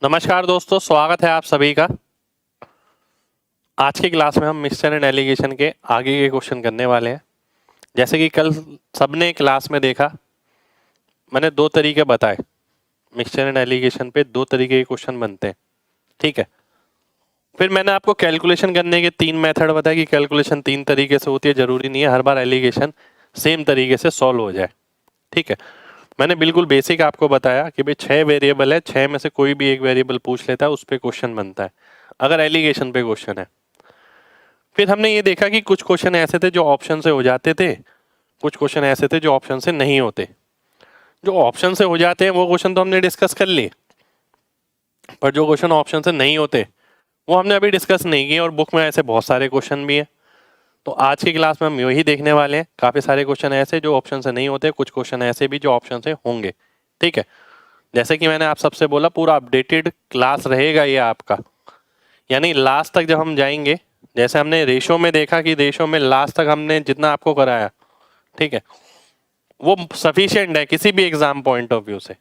नमस्कार दोस्तों, स्वागत है आप सभी का। आज की क्लास में हम मिक्सचर एंड एलिगेशन के आगे के क्वेश्चन करने वाले हैं। जैसे कि कल सबने क्लास में देखा, मैंने दो तरीके बताए। मिक्सचर एंड एलिगेशन पे दो तरीके के क्वेश्चन बनते हैं, ठीक है। फिर मैंने आपको कैलकुलेशन करने के तीन मेथड बताए कि कैलकुलेशन तीन तरीके से होती है, जरूरी नहीं है हर बार एलिगेशन सेम तरीके से सॉल्व हो जाए, ठीक है। मैंने बिल्कुल बेसिक आपको बताया कि भाई 6 वेरिएबल है, 6 में से कोई भी एक वेरिएबल पूछ लेता है, उस पर क्वेश्चन बनता है अगर एलिगेशन पे क्वेश्चन है। फिर हमने ये देखा कि कुछ क्वेश्चन ऐसे थे जो ऑप्शन से हो जाते थे, कुछ क्वेश्चन ऐसे थे जो ऑप्शन से नहीं होते। जो ऑप्शन से हो जाते हैं वो क्वेश्चन तो हमने डिस्कस कर लिए, पर जो क्वेश्चन ऑप्शन से नहीं होते वो हमने अभी डिस्कस नहीं किए, और बुक में ऐसे बहुत सारे क्वेश्चन भी हैं। तो आज की क्लास में हम यही देखने वाले हैं। काफ़ी सारे क्वेश्चन ऐसे जो ऑप्शन से नहीं होते, कुछ क्वेश्चन ऐसे भी जो ऑप्शन से होंगे, ठीक है। जैसे कि मैंने आप सबसे बोला, पूरा अपडेटेड क्लास रहेगा ये आपका, यानी लास्ट तक जब हम जाएंगे, जैसे हमने रेशो में देखा कि रेशो में लास्ट तक हमने जितना आपको कराया, ठीक है, वो सफिशिएंट है किसी भी एग्जाम पॉइंट ऑफ व्यू से।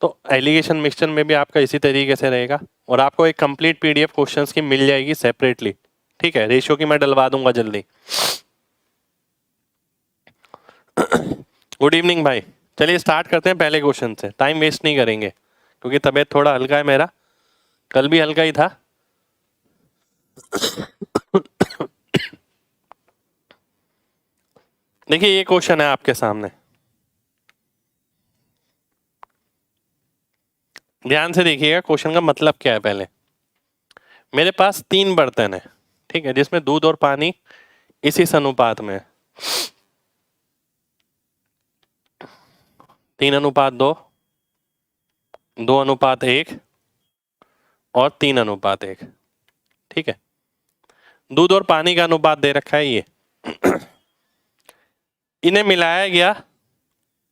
तो एलिगेशन मिक्सचर में भी आपका इसी तरीके से रहेगा, और आपको एक कंप्लीट पीडीएफ क्वेश्चंस की मिल जाएगी सेपरेटली, ठीक है। रेशियो की मैं डलवा दूंगा जल्दी। गुड इवनिंग भाई, चलिए स्टार्ट करते हैं पहले क्वेश्चन से, टाइम वेस्ट नहीं करेंगे क्योंकि तबीयत थोड़ा हल्का है मेरा, कल भी हल्का ही था। देखिए ये क्वेश्चन है आपके सामने, ध्यान से देखिएगा क्वेश्चन का मतलब क्या है। पहले मेरे पास 3 बर्तन है, ठीक है, जिसमें दूध और पानी इसी अनुपात में है। 3:2, 2:1 और 3:1, ठीक है। दूध और पानी का अनुपात दे रखा है ये। इन्हें मिलाया गया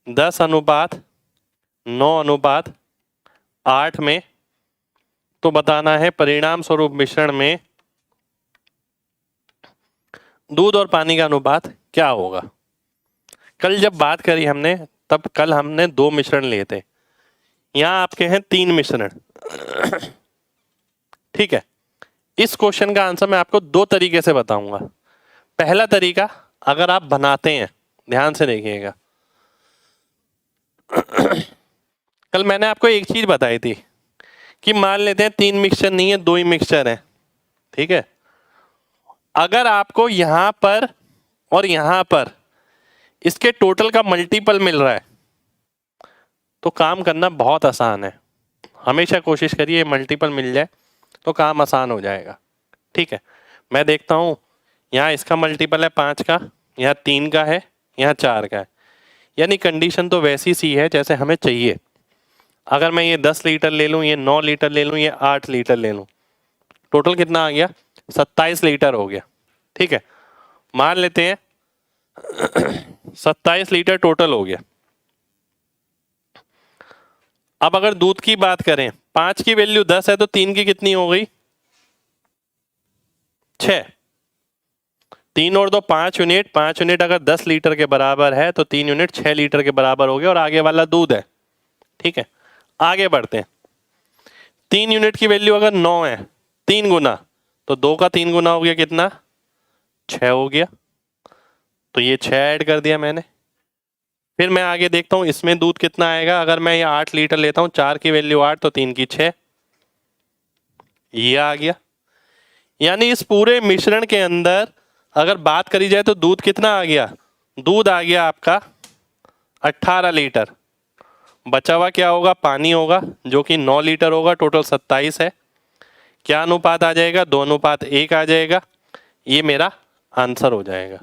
10:9:8 में, तो बताना है परिणाम स्वरूप मिश्रण में दूध और पानी का अनुपात क्या होगा। कल जब बात करी हमने, तब कल हमने 2 मिश्रण लिए थे, यहां आपके हैं 3 मिश्रण, ठीक है। इस क्वेश्चन का आंसर मैं आपको 2 तरीके से बताऊंगा। पहला तरीका, अगर आप बनाते हैं, ध्यान से देखिएगा। कल मैंने आपको एक चीज बताई थी कि मान लेते हैं 3 मिक्सचर नहीं है, 2 ही मिक्सचर है, ठीक है। अगर आपको यहां पर और यहां पर इसके टोटल का मल्टीपल मिल रहा है तो काम करना बहुत आसान है। हमेशा कोशिश करिए मल्टीपल मिल जाए तो काम आसान हो जाएगा, ठीक है। मैं देखता हूं, यहाँ इसका मल्टीपल है 5 का, यहाँ 3 का है, यहाँ 4 का है, यानी कंडीशन तो वैसी सी है जैसे हमें चाहिए। अगर मैं ये 10 लीटर ले लूँ, ये 9 लीटर ले लूँ, ये 8 लीटर ले लूँ, टोटल कितना आ गया? 27 लीटर हो गया, ठीक है। मान लेते हैं 27 लीटर टोटल हो गया। अब अगर दूध की बात करें, 5 की वैल्यू 10 है तो 3 की कितनी हो गई? 6। 3 और 2 5 यूनिट, 5 यूनिट अगर 10 लीटर के बराबर है तो 3 यूनिट 6 लीटर के बराबर हो गया, और आगे वाला दूध है, ठीक है। आगे बढ़ते हैं, 3 यूनिट की वैल्यू अगर 9 है, 3 गुना, तो 2 का 3 गुना हो गया कितना? 6 हो गया, तो ये 6 ऐड कर दिया मैंने। फिर मैं आगे देखता हूं इसमें दूध कितना आएगा। अगर मैं ये 8 लीटर लेता हूं, 4 की वैल्यू 8 तो 3 की 6, ये आ गया। यानी इस पूरे मिश्रण के अंदर अगर बात करी जाए तो दूध कितना आ गया? दूध आ गया आपका 18 लीटर। बचा हुआ क्या होगा? पानी होगा, जो कि 9 लीटर होगा, टोटल 27 है। क्या अनुपात आ जाएगा? 2:1 आ जाएगा। ये मेरा आंसर हो जाएगा।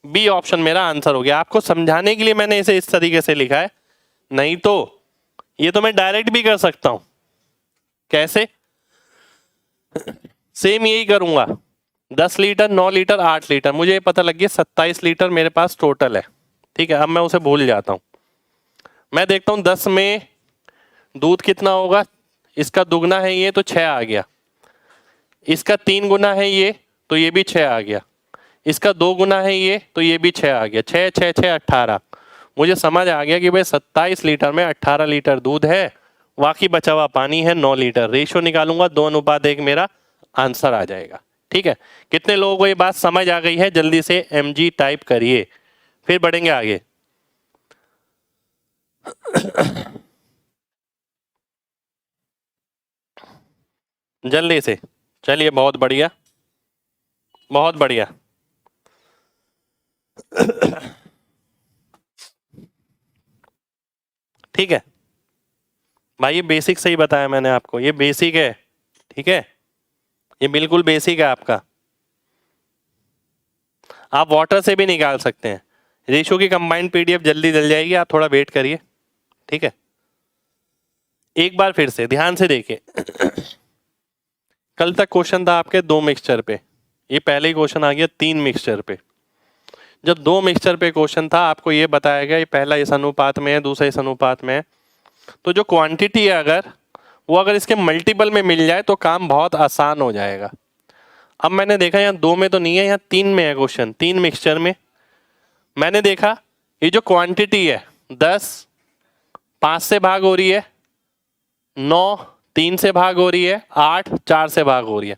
बी ऑप्शन मेरा आंसर हो गया। आपको समझाने के लिए मैंने इसे इस तरीके से लिखा है, नहीं तो ये तो मैं डायरेक्ट भी कर सकता हूं। कैसे? सेम यही करूंगा, 10 लीटर, 9 लीटर, 8 लीटर, मुझे पता लग गया 27 लीटर मेरे पास टोटल है, ठीक है। अब मैं उसे भूल जाता हूं, मैं देखता हूं 10 में दूध कितना होगा। इसका दुगना है ये, तो 6 आ गया। इसका 3 गुना है ये, तो ये भी 6 आ गया। इसका 2 गुना है ये, तो ये भी 6 आ गया। 6 6 6 18। मुझे समझ आ गया कि भाई 27 लीटर में 18 लीटर दूध है, बाकी बचा हुआ पानी है 9 लीटर। रेशियो निकालूंगा 2:1 मेरा आंसर आ जाएगा। ठीक है, कितने लोगों को ये बात समझ आ गई है? जल्दी से mg टाइप करिए, फिर बढ़ेंगे आगे। जल्दी से, चलिए बहुत बढ़िया, बहुत बढ़िया। ठीक है भाई, ये बेसिक सही बताया मैंने आपको, ये बेसिक है। ठीक है, ये बिल्कुल बेसिक है आपका, आप वाटर से भी निकाल सकते हैं। रेशो की कंबाइंड पीडीएफ जल्दी जल जाएगी, आप थोड़ा वेट करिए। ठीक है, एक बार फिर से ध्यान से देखिए। कल तक क्वेश्चन था आपके 2 मिक्सचर पे, ये पहले ही क्वेश्चन आ गया 3 मिक्सचर पे। जब 2 मिक्सचर पे क्वेश्चन था, आपको ये बताया गया ये पहला इस अनुपात में है, दूसरा इस अनुपात में है, तो जो क्वांटिटी है अगर इसके मल्टीपल में मिल जाए तो काम बहुत आसान हो जाएगा। अब मैंने देखा यहाँ 2 में तो नहीं है, यहाँ 3 में है क्वेश्चन, 3 मिक्सचर में। मैंने देखा ये जो क्वांटिटी है 10 5 से भाग हो रही है, 9 3 से भाग हो रही है, 8 4 से भाग हो रही है।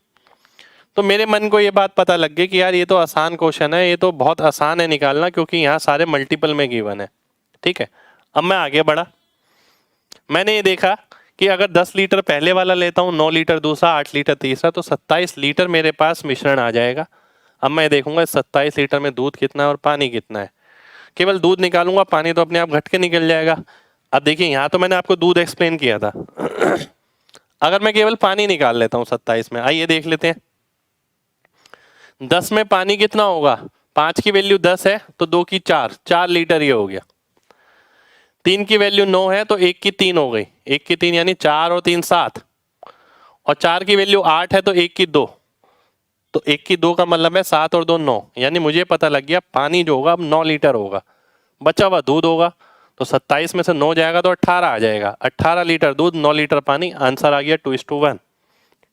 तो मेरे मन को ये बात पता लग गई कि यार ये तो आसान क्वेश्चन है, ये तो बहुत आसान है निकालना, क्योंकि यहाँ सारे मल्टीपल में गिवन है। ठीक है, अब मैं आगे बढ़ा, मैंने ये देखा कि अगर 10 लीटर पहले वाला लेता हूँ, 9 लीटर दूसरा, 8 लीटर तीसरा, तो 27 लीटर मेरे पास मिश्रण आ जाएगा। अब मैं देखूंगा 27 लीटर में दूध कितना है और पानी कितना है। केवल दूध निकालूंगा, पानी तो अपने आप घट के निकल जाएगा। अब देखिए यहाँ तो मैंने आपको दूध एक्सप्लेन किया था। अगर मैं केवल पानी निकाल लेता हूँ 27 में, आइए देख लेते हैं। 10 में पानी कितना होगा? 5 की वैल्यू 10 है तो 2 की 4 लीटर ये हो गया। 3 की वैल्यू 9 है तो 1 की 3 हो गई, 1 की 3 यानी 4 और 3 7, और 4 की वैल्यू 8 है तो 1 की 2, तो 1 की 2 का मतलब है 7 और 2 9, यानी मुझे पता लग गया पानी जो होगा अब 9 लीटर होगा। बचा हुआ दूध होगा, तो 27 में से 9 जाएगा तो 18 आ जाएगा। 18 लीटर दूध, 9 लीटर पानी, आंसर आ गया 2:1।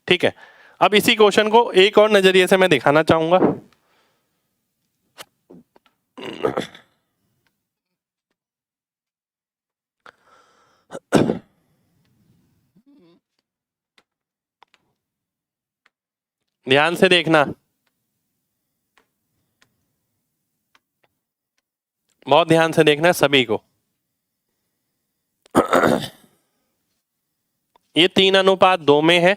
ठीक है, अब इसी क्वेश्चन को एक और नजरिए से मैं दिखाना चाहूंगा। ध्यान से देखना, बहुत ध्यान से देखना है सभी को। ये 3:2 में है,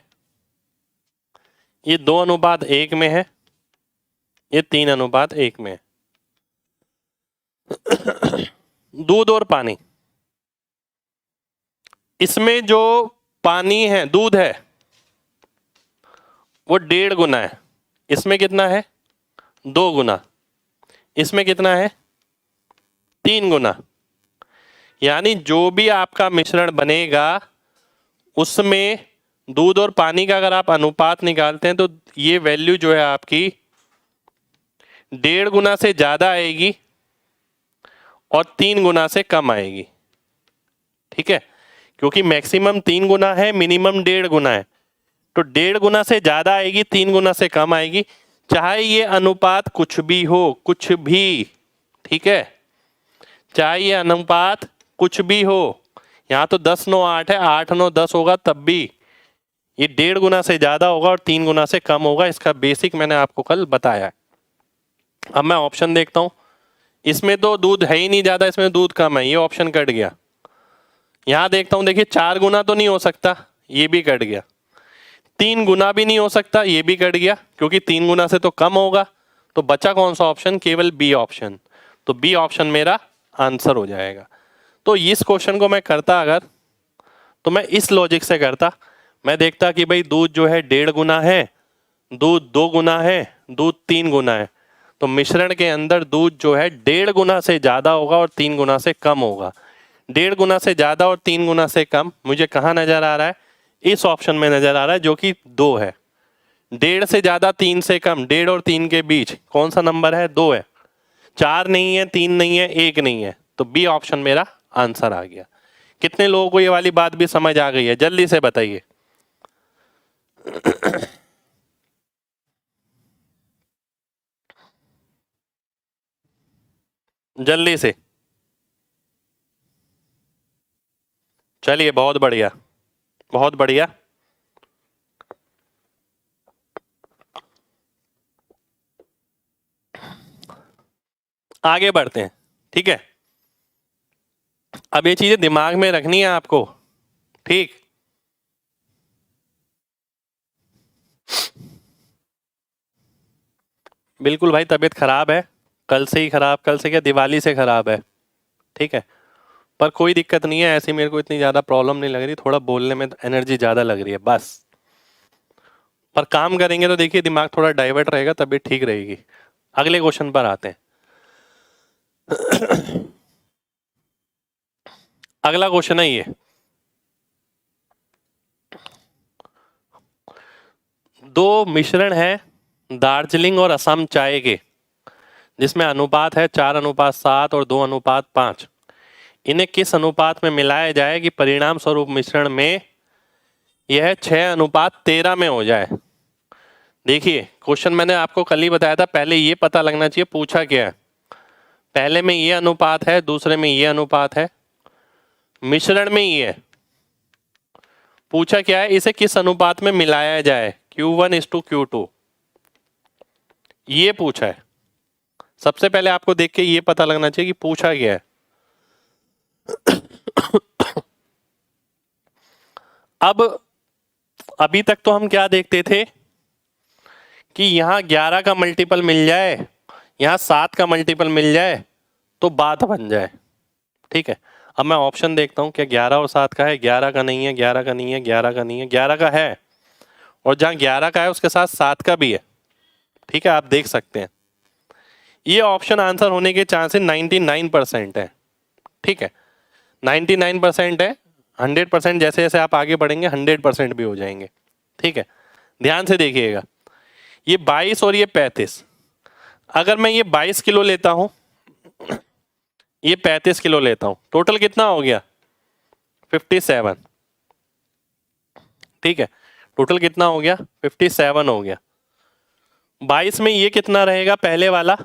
ये 2:1 में है, ये 3:1 में है। दूध और पानी, इसमें जो पानी है, दूध है, वो 1.5 गुना है। इसमें कितना है? 2 गुना। इसमें कितना है? 3 गुना। यानी जो भी आपका मिश्रण बनेगा उसमें दूध और पानी का अगर आप अनुपात निकालते हैं तो ये वैल्यू जो है आपकी 1.5 गुना से ज्यादा आएगी और 3 गुना से कम आएगी। ठीक है, क्योंकि मैक्सिमम 3 गुना है, मिनिमम 1.5 गुना है, तो 1.5 गुना से ज्यादा आएगी, 3 गुना से कम आएगी, चाहे ये अनुपात कुछ भी हो, कुछ भी। ठीक है, चाहे ये अनुपात कुछ भी हो, यहाँ तो 10 9 8 है, 8 9 10 होगा, तब भी ये 1.5 गुना से ज्यादा होगा और 3 गुना से कम होगा। इसका बेसिक मैंने आपको कल बताया है। अब मैं ऑप्शन देखता हूं, इसमें तो दूध है ही नहीं ज्यादा, इसमें दूध कम है, ये ऑप्शन कट गया। यहां देखता हूं, देखिए 4 गुना तो नहीं हो सकता, ये भी कट गया। 3 गुना भी नहीं हो सकता, ये भी कट गया, क्योंकि 3 गुना से तो कम होगा। तो बचा कौन सा ऑप्शन? केवल बी ऑप्शन। तो बी ऑप्शन मेरा आंसर हो जाएगा। तो इस क्वेश्चन को मैं करता अगर, तो मैं इस लॉजिक से करता, मैं देखता कि भाई दूध जो है 1.5 गुना है, दूध 2 गुना है, दूध 3 गुना है, तो मिश्रण के अंदर दूध जो है 1.5 गुना से ज्यादा होगा और 3 गुना से कम होगा। 1.5 गुना से ज्यादा और 3 गुना से कम मुझे कहाँ नजर आ रहा है? इस ऑप्शन में नजर आ रहा है, जो कि 2 है। 1.5 से ज्यादा, 3 से कम, 1.5 और 3 के बीच कौन सा नंबर है? 2 है। 4 नहीं है, 3 नहीं है, 1 नहीं है, तो बी ऑप्शन मेरा आंसर आ गया। कितने लोगों को ये वाली बात भी समझ आ गई है? जल्दी से बताइए। जल्दी से, चलिए बहुत बढ़िया। बहुत बढ़िया। आगे बढ़ते हैं, ठीक है। अब ये चीजें दिमाग में रखनी है आपको, ठीक। बिल्कुल भाई, तबीयत खराब है, कल से ही खराब, कल से क्या दिवाली से खराब है, ठीक है। पर कोई दिक्कत नहीं है, ऐसी मेरे को इतनी ज्यादा प्रॉब्लम नहीं लग रही, थोड़ा बोलने में एनर्जी ज्यादा लग रही है बस। पर काम करेंगे तो देखिए दिमाग थोड़ा डाइवर्ट रहेगा, तबीयत ठीक रहेगी। अगले क्वेश्चन पर आते हैं। अगला क्वेश्चन है ये, दो मिश्रण है दार्जिलिंग और असम चाय के, जिसमें अनुपात है 4:7 और 2:5। इन्हें किस अनुपात में मिलाया जाए कि परिणाम स्वरूप मिश्रण में यह 6:13 में हो जाए। देखिए क्वेश्चन मैंने आपको कल ही बताया था, पहले ये पता लगना चाहिए पूछा क्या है। पहले में ये अनुपात है, दूसरे में ये अनुपात है, मिश्रण में ये है। पूछा क्या है, इसे किस अनुपात में मिलाया जाए, Q1:Q2, ये पूछा है। सबसे पहले आपको देख के ये पता लगना चाहिए कि पूछा क्या है। अब अभी तक तो हम क्या देखते थे कि यहां 11 का मल्टीपल मिल जाए, यहां 7 का मल्टीपल मिल जाए तो बात बन जाए, ठीक है। अब मैं ऑप्शन देखता हूं, क्या 11 और 7 का है? 11 का नहीं है, 11 का नहीं है, 11 का नहीं है, 11 का है, और जहां 11 का है उसके साथ 7 का भी है, ठीक है, आप देख सकते हैं। ये ऑप्शन आंसर होने के चांसेस 99% है, ठीक है, 99% है। 100% जैसे जैसे आप आगे बढ़ेंगे 100% भी हो जाएंगे, ठीक है। ध्यान से देखिएगा, ये 22 और ये 35, अगर मैं ये 22 किलो लेता हूं, ये 35 किलो लेता हूं, टोटल कितना हो गया? 57, ठीक है, टोटल कितना हो गया? 57 हो गया। 22 में ये कितना रहेगा? पहले वाला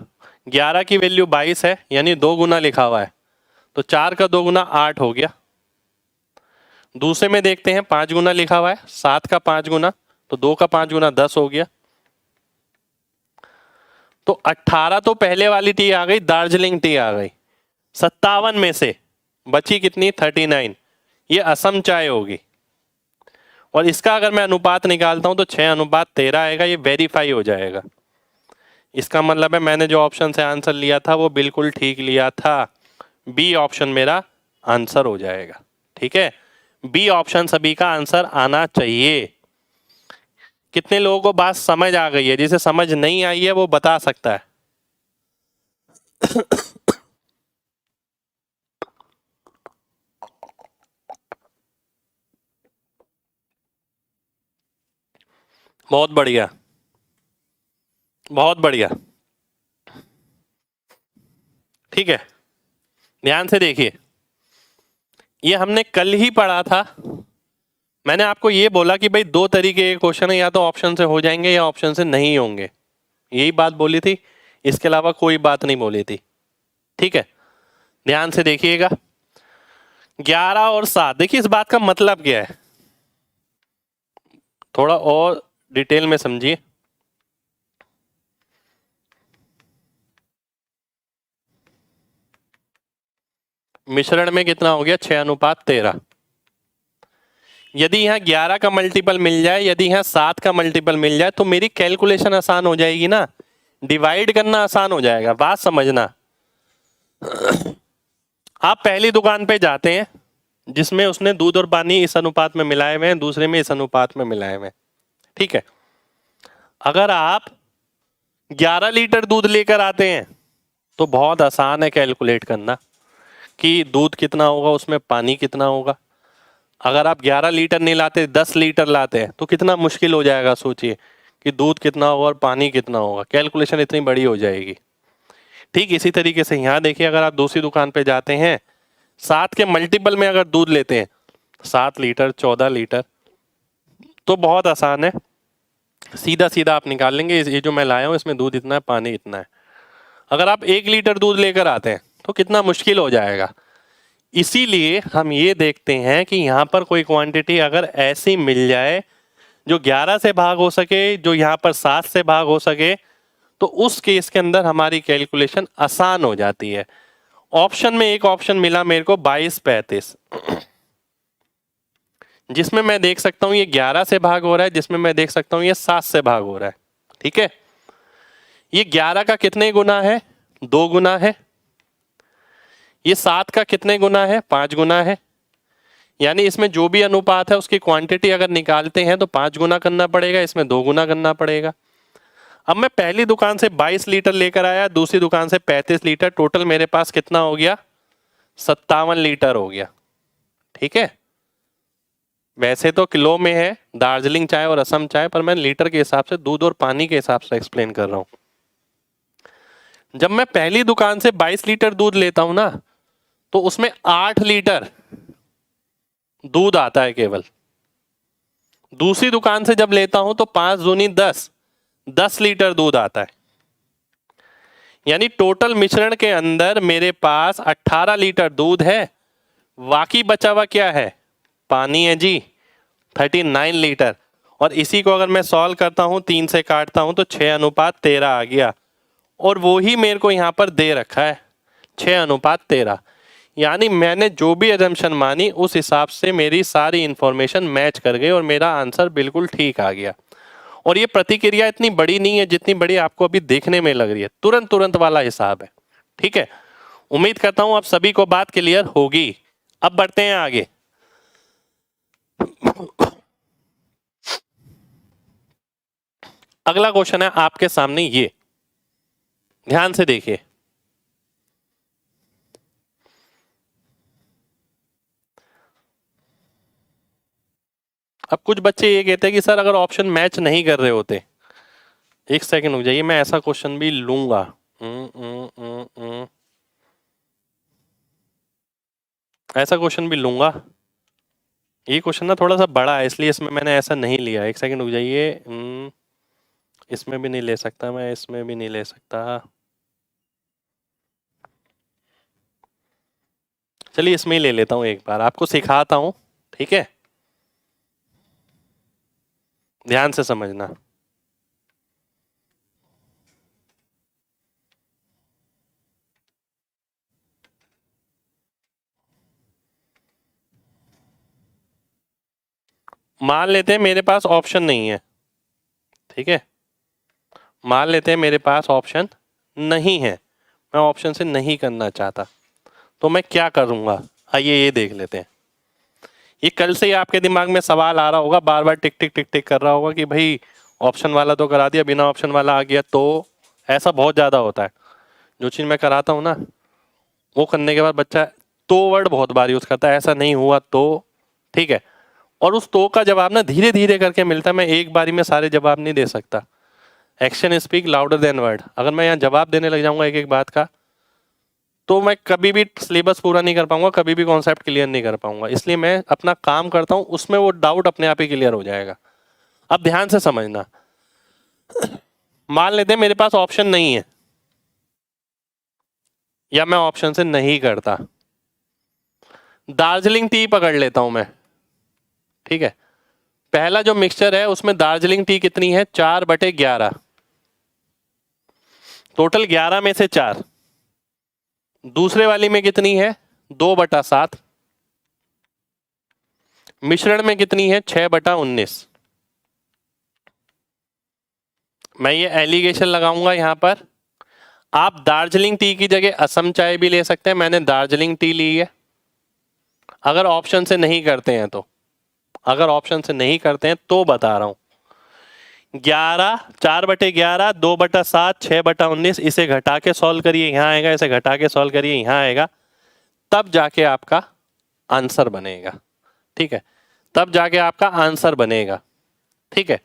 11 की वैल्यू 22 है, यानी 2 गुना लिखा हुआ है, तो 4 का 2 गुना 8 हो गया। दूसरे में देखते हैं 5 गुना लिखा हुआ है, 7 का 5 गुना, तो 2 का 5 गुना 10 हो गया। तो 18 तो पहले वाली टी आ गई, दार्जिलिंग टी आ गई। 57 में से बची कितनी? 39, ये असम चाय होगी। और इसका अगर मैं अनुपात निकालता हूं तो 6:13 आएगा, ये वेरीफाई हो जाएगा। इसका मतलब है मैंने जो ऑप्शन से आंसर लिया था वो बिल्कुल ठीक लिया था, बी ऑप्शन मेरा आंसर हो जाएगा, ठीक है। बी ऑप्शन सभी का आंसर आना चाहिए। कितने लोगों को बात समझ आ गई है? जिसे समझ नहीं आई है वो बता सकता है। बहुत बढ़िया, बहुत बढ़िया, ठीक है। ध्यान से देखिए, ये हमने कल ही पढ़ा था। मैंने आपको ये बोला कि भाई दो तरीके के क्वेश्चन है, या तो ऑप्शन से हो जाएंगे या ऑप्शन से नहीं होंगे, यही बात बोली थी, इसके अलावा कोई बात नहीं बोली थी, ठीक है। ध्यान से देखिएगा, 11 और 7, देखिए इस बात का मतलब क्या है, थोड़ा और डिटेल में समझिए। मिश्रण में कितना हो गया? 6:13। यदि यहाँ 11 का मल्टीपल मिल जाए, यदि यहाँ 7 का मल्टीपल मिल जाए, तो मेरी कैलकुलेशन आसान हो जाएगी ना, डिवाइड करना आसान हो जाएगा। बात समझना, आप पहली दुकान पे जाते हैं जिसमें उसने दूध और पानी इस अनुपात में मिलाए हुए हैं, दूसरे में इस अनुपात में मिलाए हुए हैं, ठीक है। अगर आप 11 लीटर दूध लेकर आते हैं तो बहुत आसान है कैलकुलेट करना कि दूध कितना होगा, उसमें पानी कितना होगा। अगर आप 11 लीटर नहीं लाते, 10 लीटर लाते हैं, तो कितना मुश्किल हो जाएगा, सोचिए कि दूध कितना होगा और पानी कितना होगा, कैलकुलेशन इतनी बड़ी हो जाएगी। ठीक इसी तरीके से यहाँ देखिए, अगर आप दूसरी दुकान पे जाते हैं, 7 के मल्टीपल में अगर दूध लेते हैं, 7 लीटर, 14 लीटर, तो बहुत आसान है, सीधा सीधा आप निकाल लेंगे, ये जो मैं लाया हूँ इसमें दूध इतना है, पानी इतना है। अगर आप 1 लीटर दूध लेकर आते हैं तो कितना मुश्किल हो जाएगा, इसीलिए हम ये देखते हैं कि यहाँ पर कोई क्वांटिटी अगर ऐसी मिल जाए जो 11 से भाग हो सके, जो यहाँ पर 7 से भाग हो सके, तो उस केस के अंदर हमारी कैलकुलेशन आसान हो जाती है। ऑप्शन में एक ऑप्शन मिला मेरे को 22-35, जिसमें मैं देख सकता हूं ये 11 से भाग हो रहा है, जिसमें मैं देख सकता हूं ये 7 से भाग हो रहा है। ठीक है, ये 11 का कितने गुना है? 2 गुना है। ये 7 का कितने गुना है? 5 गुना है। यानी इसमें जो भी अनुपात है उसकी क्वांटिटी अगर निकालते हैं तो 5 गुना करना पड़ेगा, इसमें 2 गुना करना पड़ेगा। अब मैं पहली दुकान से 22 लीटर लेकर आया, दूसरी दुकान से 35 लीटर, टोटल मेरे पास कितना हो गया? 57 लीटर हो गया। ठीक है, वैसे तो किलो में है दार्जिलिंग चाय और असम चाय, पर मैं लीटर के हिसाब से, दूध और पानी के हिसाब से एक्सप्लेन कर रहा हूं। जब मैं पहली दुकान से 22 लीटर दूध लेता हूं ना, तो उसमें 8 लीटर दूध आता है केवल। दूसरी दुकान से जब लेता हूं तो 5 दूनी 10 लीटर दूध आता है। यानी टोटल मिश्रण के अंदर मेरे पास 18 लीटर दूध है, बाकी बचा हुआ क्या है? पानी है जी, 39 लीटर। और इसी को अगर मैं सॉल्व करता हूं, 3 से काटता हूं तो 6:13 आ गया, और वो ही मेरे को यहां पर दे रखा है 6:13। यानी मैंने जो भी एजम्पशन मानी उस हिसाब से मेरी सारी इंफॉर्मेशन मैच कर गई और मेरा आंसर बिल्कुल ठीक आ गया। और ये प्रतिक्रिया इतनी बड़ी नहीं है जितनी बड़ी आपको अभी देखने में लग रही है, तुरंत तुरंत वाला हिसाब है। ठीक है, उम्मीद करता हूं आप सभी को बात क्लियर होगी। अब बढ़ते हैं आगे। अगला क्वेश्चन है आपके सामने, ये ध्यान से देखिए। अब कुछ बच्चे ये कहते हैं कि सर अगर ऑप्शन मैच नहीं कर रहे होते, एक सेकंड रुक जाइए, मैं ऐसा क्वेश्चन भी लूंगा। ऐसा क्वेश्चन भी लूंगा। ये क्वेश्चन ना थोड़ा सा बड़ा है, इसलिए इसमें मैंने ऐसा नहीं लिया। एक सेकंड रुक जाइए। इसमें भी नहीं ले सकता मैं, इसमें भी नहीं ले सकता। चलिए इसमें ही ले लेता हूँ, एक बार आपको सिखाता हूँ। ठीक है, ध्यान से समझना। मान लेते हैं मेरे पास ऑप्शन नहीं है। ठीक है, मान लेते हैं मेरे पास ऑप्शन नहीं है, मैं ऑप्शन से नहीं करना चाहता, तो मैं क्या करूंगा? आइए ये देख लेते हैं। ये कल से ही आपके दिमाग में सवाल आ रहा होगा, बार बार टिक टिक टिक टिक कर रहा होगा कि भाई ऑप्शन वाला तो करा दिया, बिना ऑप्शन वाला आ गया। तो ऐसा बहुत ज़्यादा होता है। जो चीज़ मैं कराता हूँ ना, वो करने के बाद बच्चा तो वर्ड बहुत बार यूज़ करता है, ऐसा नहीं हुआ तो। ठीक है, और उस तो का जवाब ना धीरे धीरे करके मिलता है। मैं एक बारी में सारे जवाब नहीं दे सकता। Action speak louder than word. अगर मैं यहाँ जवाब देने लग जाऊंगा एक एक बात का, तो मैं कभी भी सिलेबस पूरा नहीं कर पाऊंगा, कभी भी कॉन्सेप्ट क्लियर नहीं कर पाऊंगा। इसलिए मैं अपना काम करता हूं, उसमें वो डाउट अपने आप ही क्लियर हो जाएगा। अब ध्यान से समझना। मान लेते हैं मेरे पास ऑप्शन नहीं है, या मैं ऑप्शन से नहीं करता। दार्जिलिंग टी पकड़ लेता हूं मैं। ठीक है, पहला जो मिक्सचर है उसमें दार्जिलिंग टी कितनी है? 4/11। टोटल 11 में से 4। दूसरे वाली में कितनी है? 2/7। मिश्रण में कितनी है? 6/19। मैं ये एलिगेशन लगाऊंगा यहां पर। आप दार्जिलिंग टी की जगह असम चाय भी ले सकते हैं, मैंने दार्जिलिंग टी ली है। अगर ऑप्शन से नहीं करते हैं तो, अगर ऑप्शन से नहीं करते हैं तो बता रहा हूं। 11, 4/11, 2/7, 6/19, इसे घटा के सॉल्व करिए, यहां आएगा। इसे घटा के सॉल्व करिए, यहां आएगा। तब जाके आपका आंसर बनेगा। ठीक है, तब जाके आपका आंसर बनेगा। ठीक है,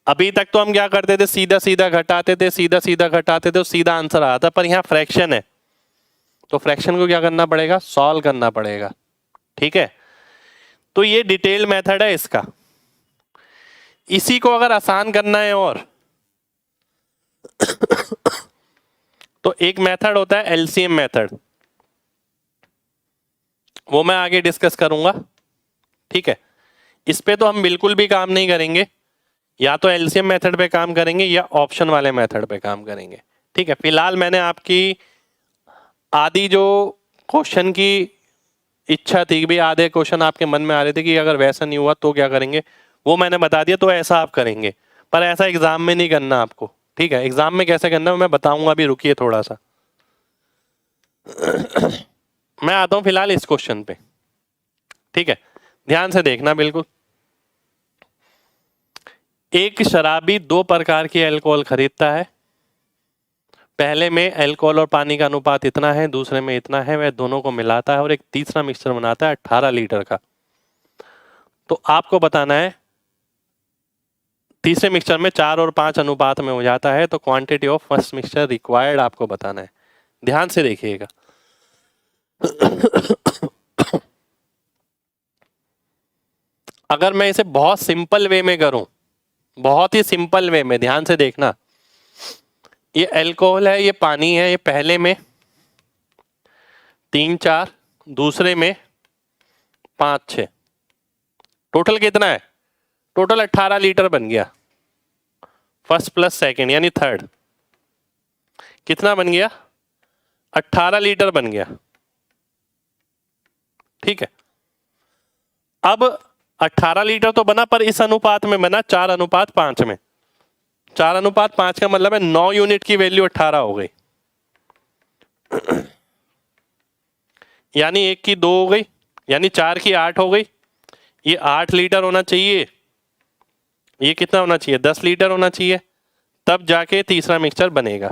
अभी तक तो हम क्या करते थे? सीधा सीधा घटाते थे, सीधा सीधा घटाते थे, सीधा आंसर आता। पर यहाँ फ्रैक्शन है, तो फ्रैक्शन को क्या करना पड़ेगा? सॉल्व करना पड़ेगा। ठीक है, तो ये डिटेल मेथड है इसका। इसी को अगर आसान करना है और तो एक मेथड होता है एलसीएम मेथड। वो मैं आगे डिस्कस करूंगा, ठीक है। इस पे तो हम बिल्कुल भी काम नहीं करेंगे, या तो एलसीएम मेथड पे काम करेंगे या ऑप्शन वाले मेथड पे काम करेंगे, ठीक है। फिलहाल मैंने आपकी आधी जो क्वेश्चन की इच्छा थी कि भाई आधे क्वेश्चन आपके मन में आ रहे थे कि अगर वैसा नहीं हुआ तो क्या करेंगे, वो मैंने बता दिया। तो ऐसा आप करेंगे, पर ऐसा एग्जाम में नहीं करना आपको, ठीक है। एग्जाम में कैसे करना है मैं बताऊंगा, अभी रुकिए थोड़ा सा। मैं आता हूं फिलहाल इस क्वेश्चन पे, ठीक है। ध्यान से देखना बिल्कुल। एक शराबी दो प्रकार की अल्कोहल खरीदता है। पहले में अल्कोहल और पानी का अनुपात इतना है, दूसरे में इतना है। वह दोनों को मिलाता है और एक तीसरा मिक्सचर बनाता है 18 लीटर का। तो आपको बताना है, तीसरे मिक्सचर में 4 और 5 अनुपात में हो जाता है, तो quantity of first mixture required आपको बताना है। ध्यान से देखिएगा। अगर मैं इसे बहुत सिंपल वे में करूं, बहुत ही सिंपल वे में, ध्यान से देखना, ये अल्कोहल है, ये पानी है, ये पहले में 3 4, दूसरे में 5 6, टोटल कितना है? टोटल 18 लीटर बन गया। फर्स्ट प्लस सेकंड यानी थर्ड, कितना बन गया? 18 लीटर बन गया, ठीक है। अब 18 लीटर तो बना, पर इस अनुपात में बना 4:5 में। 4:5 का मतलब है 9 यूनिट की वैल्यू 18 हो गई, यानी 1 की 2 हो गई, यानी 4 की 8 हो गई। ये 8 लीटर होना चाहिए, ये कितना होना चाहिए? 10 लीटर होना चाहिए, तब जाके तीसरा मिक्सचर बनेगा,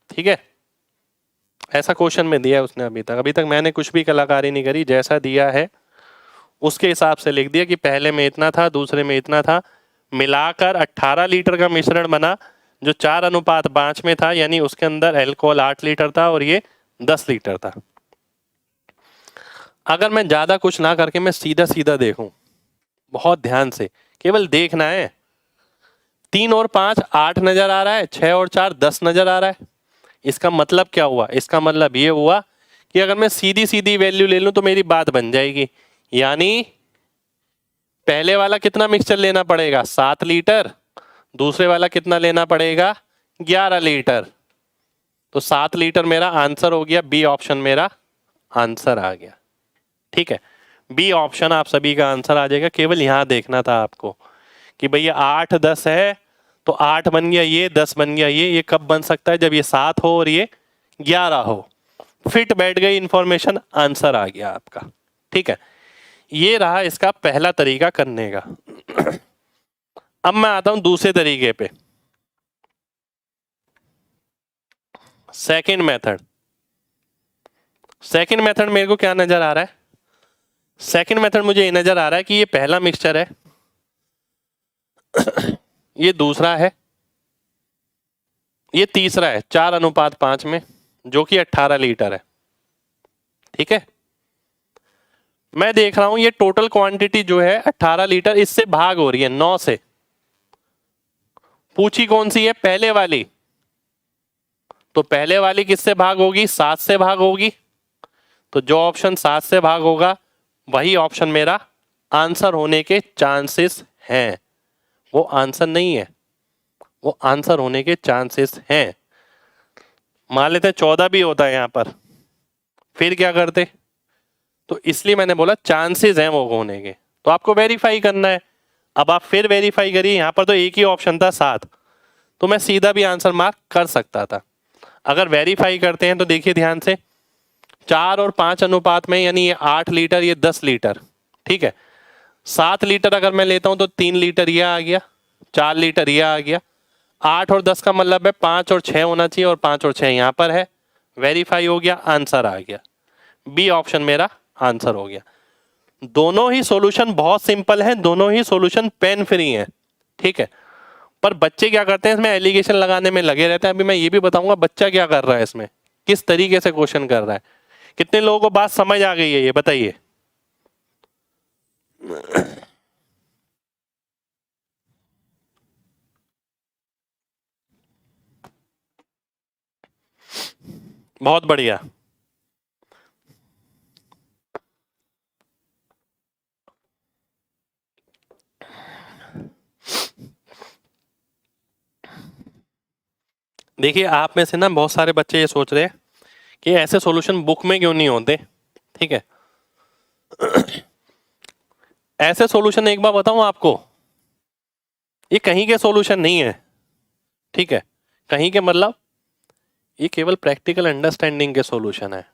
ठीक है। ऐसा क्वेश्चन में दिया है उसने। अभी तक मैंने कुछ भी कलाकारी नहीं करी, जैसा दिया है उसके हिसाब से लिख दिया कि पहले में इतना था, दूसरे में इतना था, मिलाकर 18 लीटर का मिश्रण बना, जो 4:5 में था, यानी उसके अंदर अल्कोहल 8 लीटर था और ये 10 लीटर था। अगर मैं ज्यादा कुछ ना करके मैं सीधा सीधा देखूं, बहुत ध्यान से केवल देखना है, 3 और 5 8 नजर आ रहा है, 6 और 4 10 नजर आ रहा है। इसका मतलब क्या हुआ? इसका मतलब ये हुआ कि अगर मैं सीधी सीधी वैल्यू ले लूं तो मेरी बात बन जाएगी, यानी पहले वाला कितना मिक्सचर लेना पड़ेगा? 7 लीटर। दूसरे वाला कितना लेना पड़ेगा? 11 लीटर। तो 7 लीटर मेरा आंसर हो गया, बी ऑप्शन मेरा आंसर आ गया, ठीक है। बी ऑप्शन आप सभी का आंसर आ जाएगा। केवल यहां देखना था आपको कि भैया 8 10 है, तो 8 बन गया ये, 10 बन गया ये कब बन सकता है? जब ये 7 हो और ये 11 हो। फिट बैठ गई इंफॉर्मेशन, आंसर आ गया आपका, ठीक है। ये रहा इसका पहला तरीका करने का। अब मैं आता हूं दूसरे तरीके पे, सेकंड मेथड। सेकंड मेथड मेरे को क्या नजर आ रहा है? सेकंड मेथड मुझे ये नजर आ रहा है कि ये पहला मिक्सचर है, ये दूसरा है, ये तीसरा है, 4:5 में, जो कि 18 लीटर है, ठीक है। मैं देख रहा हूं ये टोटल क्वांटिटी जो है 18 लीटर, इससे भाग हो रही है 9 से। पूछी कौन सी है? पहले वाली। तो पहले वाली किससे भाग होगी? 7 से भाग होगी। तो जो ऑप्शन 7 से भाग होगा वही ऑप्शन मेरा आंसर होने के चांसेस हैं। वो आंसर नहीं है, वो आंसर होने के चांसेस हैं। मान लेते 14 भी होता है यहां पर, फिर क्या करते? तो इसलिए मैंने बोला चांसेस हैं वो होने के, तो आपको वेरीफाई करना है। अब आप फिर वेरीफाई करिए, यहां पर तो एक ही ऑप्शन था 7, तो मैं सीधा भी आंसर मार्क कर सकता था। अगर वेरीफाई करते हैं तो देखिए ध्यान से, 4 और 5 अनुपात में, यानी ये 8 लीटर ये 10 लीटर, ठीक है। 7 लीटर अगर मैं लेता हूं तो 3 लीटर ये आ गया, 4 लीटर ये आ गया। 8 और 10 का मतलब है 5 और 6 होना चाहिए, और 5 और 6 यहां पर है। वेरीफाई हो गया, आंसर आ गया। बी ऑप्शन मेरा आंसर हो गया। दोनों ही सॉल्यूशन बहुत सिंपल है, दोनों ही सॉल्यूशन पेन फ्री है, ठीक है। पर बच्चे क्या करते हैं, इसमें एलिगेशन लगाने में लगे रहते हैं। अभी मैं ये भी बताऊंगा बच्चा क्या कर रहा है इसमें, किस तरीके से क्वेश्चन कर रहा है। कितने लोगों को बात समझ आ गई है ये बताइए? बहुत बढ़िया। देखिए आप में से ना बहुत सारे बच्चे ये सोच रहे हैं कि ऐसे सॉल्यूशन बुक में क्यों नहीं होते, ठीक है। ऐसे सॉल्यूशन एक बार बताऊं आपको, ये कहीं के सॉल्यूशन नहीं है, ठीक है। कहीं के मतलब ये केवल प्रैक्टिकल अंडरस्टैंडिंग के सॉल्यूशन है।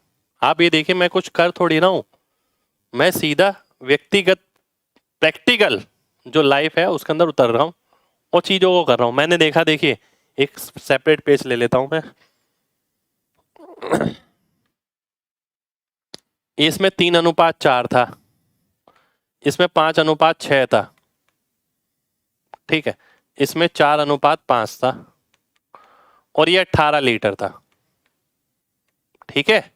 आप ये देखिए मैं कुछ कर थोड़ी रहा हूं, मैं सीधा व्यक्तिगत प्रैक्टिकल जो लाइफ है उसके अंदर उतर रहा हूं और चीजों को कर रहा हूं। मैंने देखा, देखिए एक सेपरेट पेज ले लेता हूं मैं। इसमें 3:4 था, इसमें 5:6 था, ठीक है। इसमें 4:5 था और ये 18 लीटर था, ठीक है।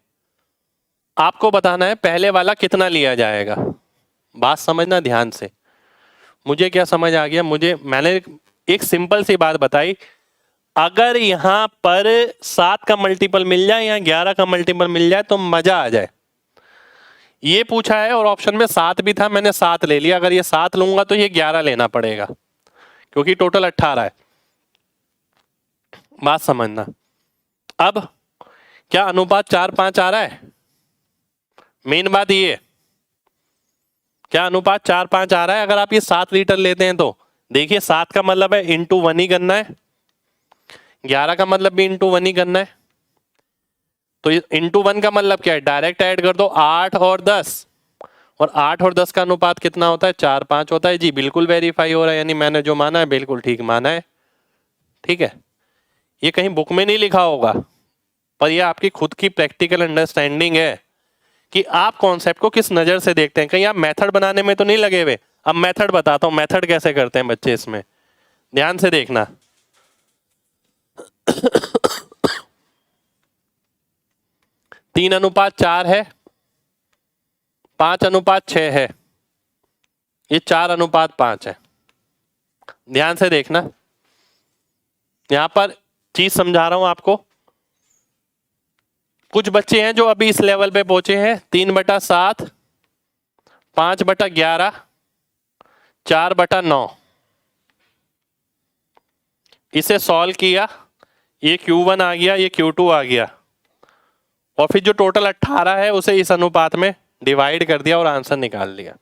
आपको बताना है पहले वाला कितना लिया जाएगा। बात समझना ध्यान से। मुझे क्या समझ आ गया, मैंने एक सिंपल सी बात बताई, अगर यहां पर 7 का मल्टीपल मिल जाए या 11 का मल्टीपल मिल जाए तो मजा आ जाए। ये पूछा है और ऑप्शन में 7 भी था, मैंने 7 ले लिया। अगर ये 7 लूंगा तो ये 11 लेना पड़ेगा क्योंकि टोटल 18 है। बात समझना। अब क्या अनुपात 4:5 आ रहा है? मेन बात ये, क्या अनुपात 4:5 आ रहा है? अगर आप ये 7 लीटर लेते हैं तो देखिए 7 का मतलब है इंटू 1 ही करना है, 11 का मतलब भी इंटू 1 ही करना है। तो इंटू 1 का मतलब क्या है, डायरेक्ट ऐड कर दो 8 और 10, और 8 और 10 का अनुपात कितना होता है, 4:5 होता है। जी बिल्कुल वेरीफाई हो रहा है, यानी मैंने जो माना है बिल्कुल ठीक माना है, ठीक है। ये कहीं बुक में नहीं लिखा होगा, पर ये आपकी खुद की प्रैक्टिकल अंडरस्टैंडिंग है कि आप कॉन्सेप्ट को किस नजर से देखते हैं। कहीं आप मेथड बनाने में तो नहीं लगे हुए। अब मेथड बताता हूं, मेथड कैसे करते हैं बच्चे, इसमें ध्यान से देखना। 3:4 है, 5:6 है, ये 4:5 है। ध्यान से देखना, यहां पर चीज समझा रहा हूं आपको। कुछ बच्चे हैं जो अभी इस लेवल पे पहुंचे हैं, 3/7, 5/11, 4/9। इसे सॉल्व किया, ये Q1 आ गया, ये Q2 आ गया, और फिर जो टोटल 18 है उसे इस अनुपात में डिवाइड कर दिया और आंसर निकाल लिया,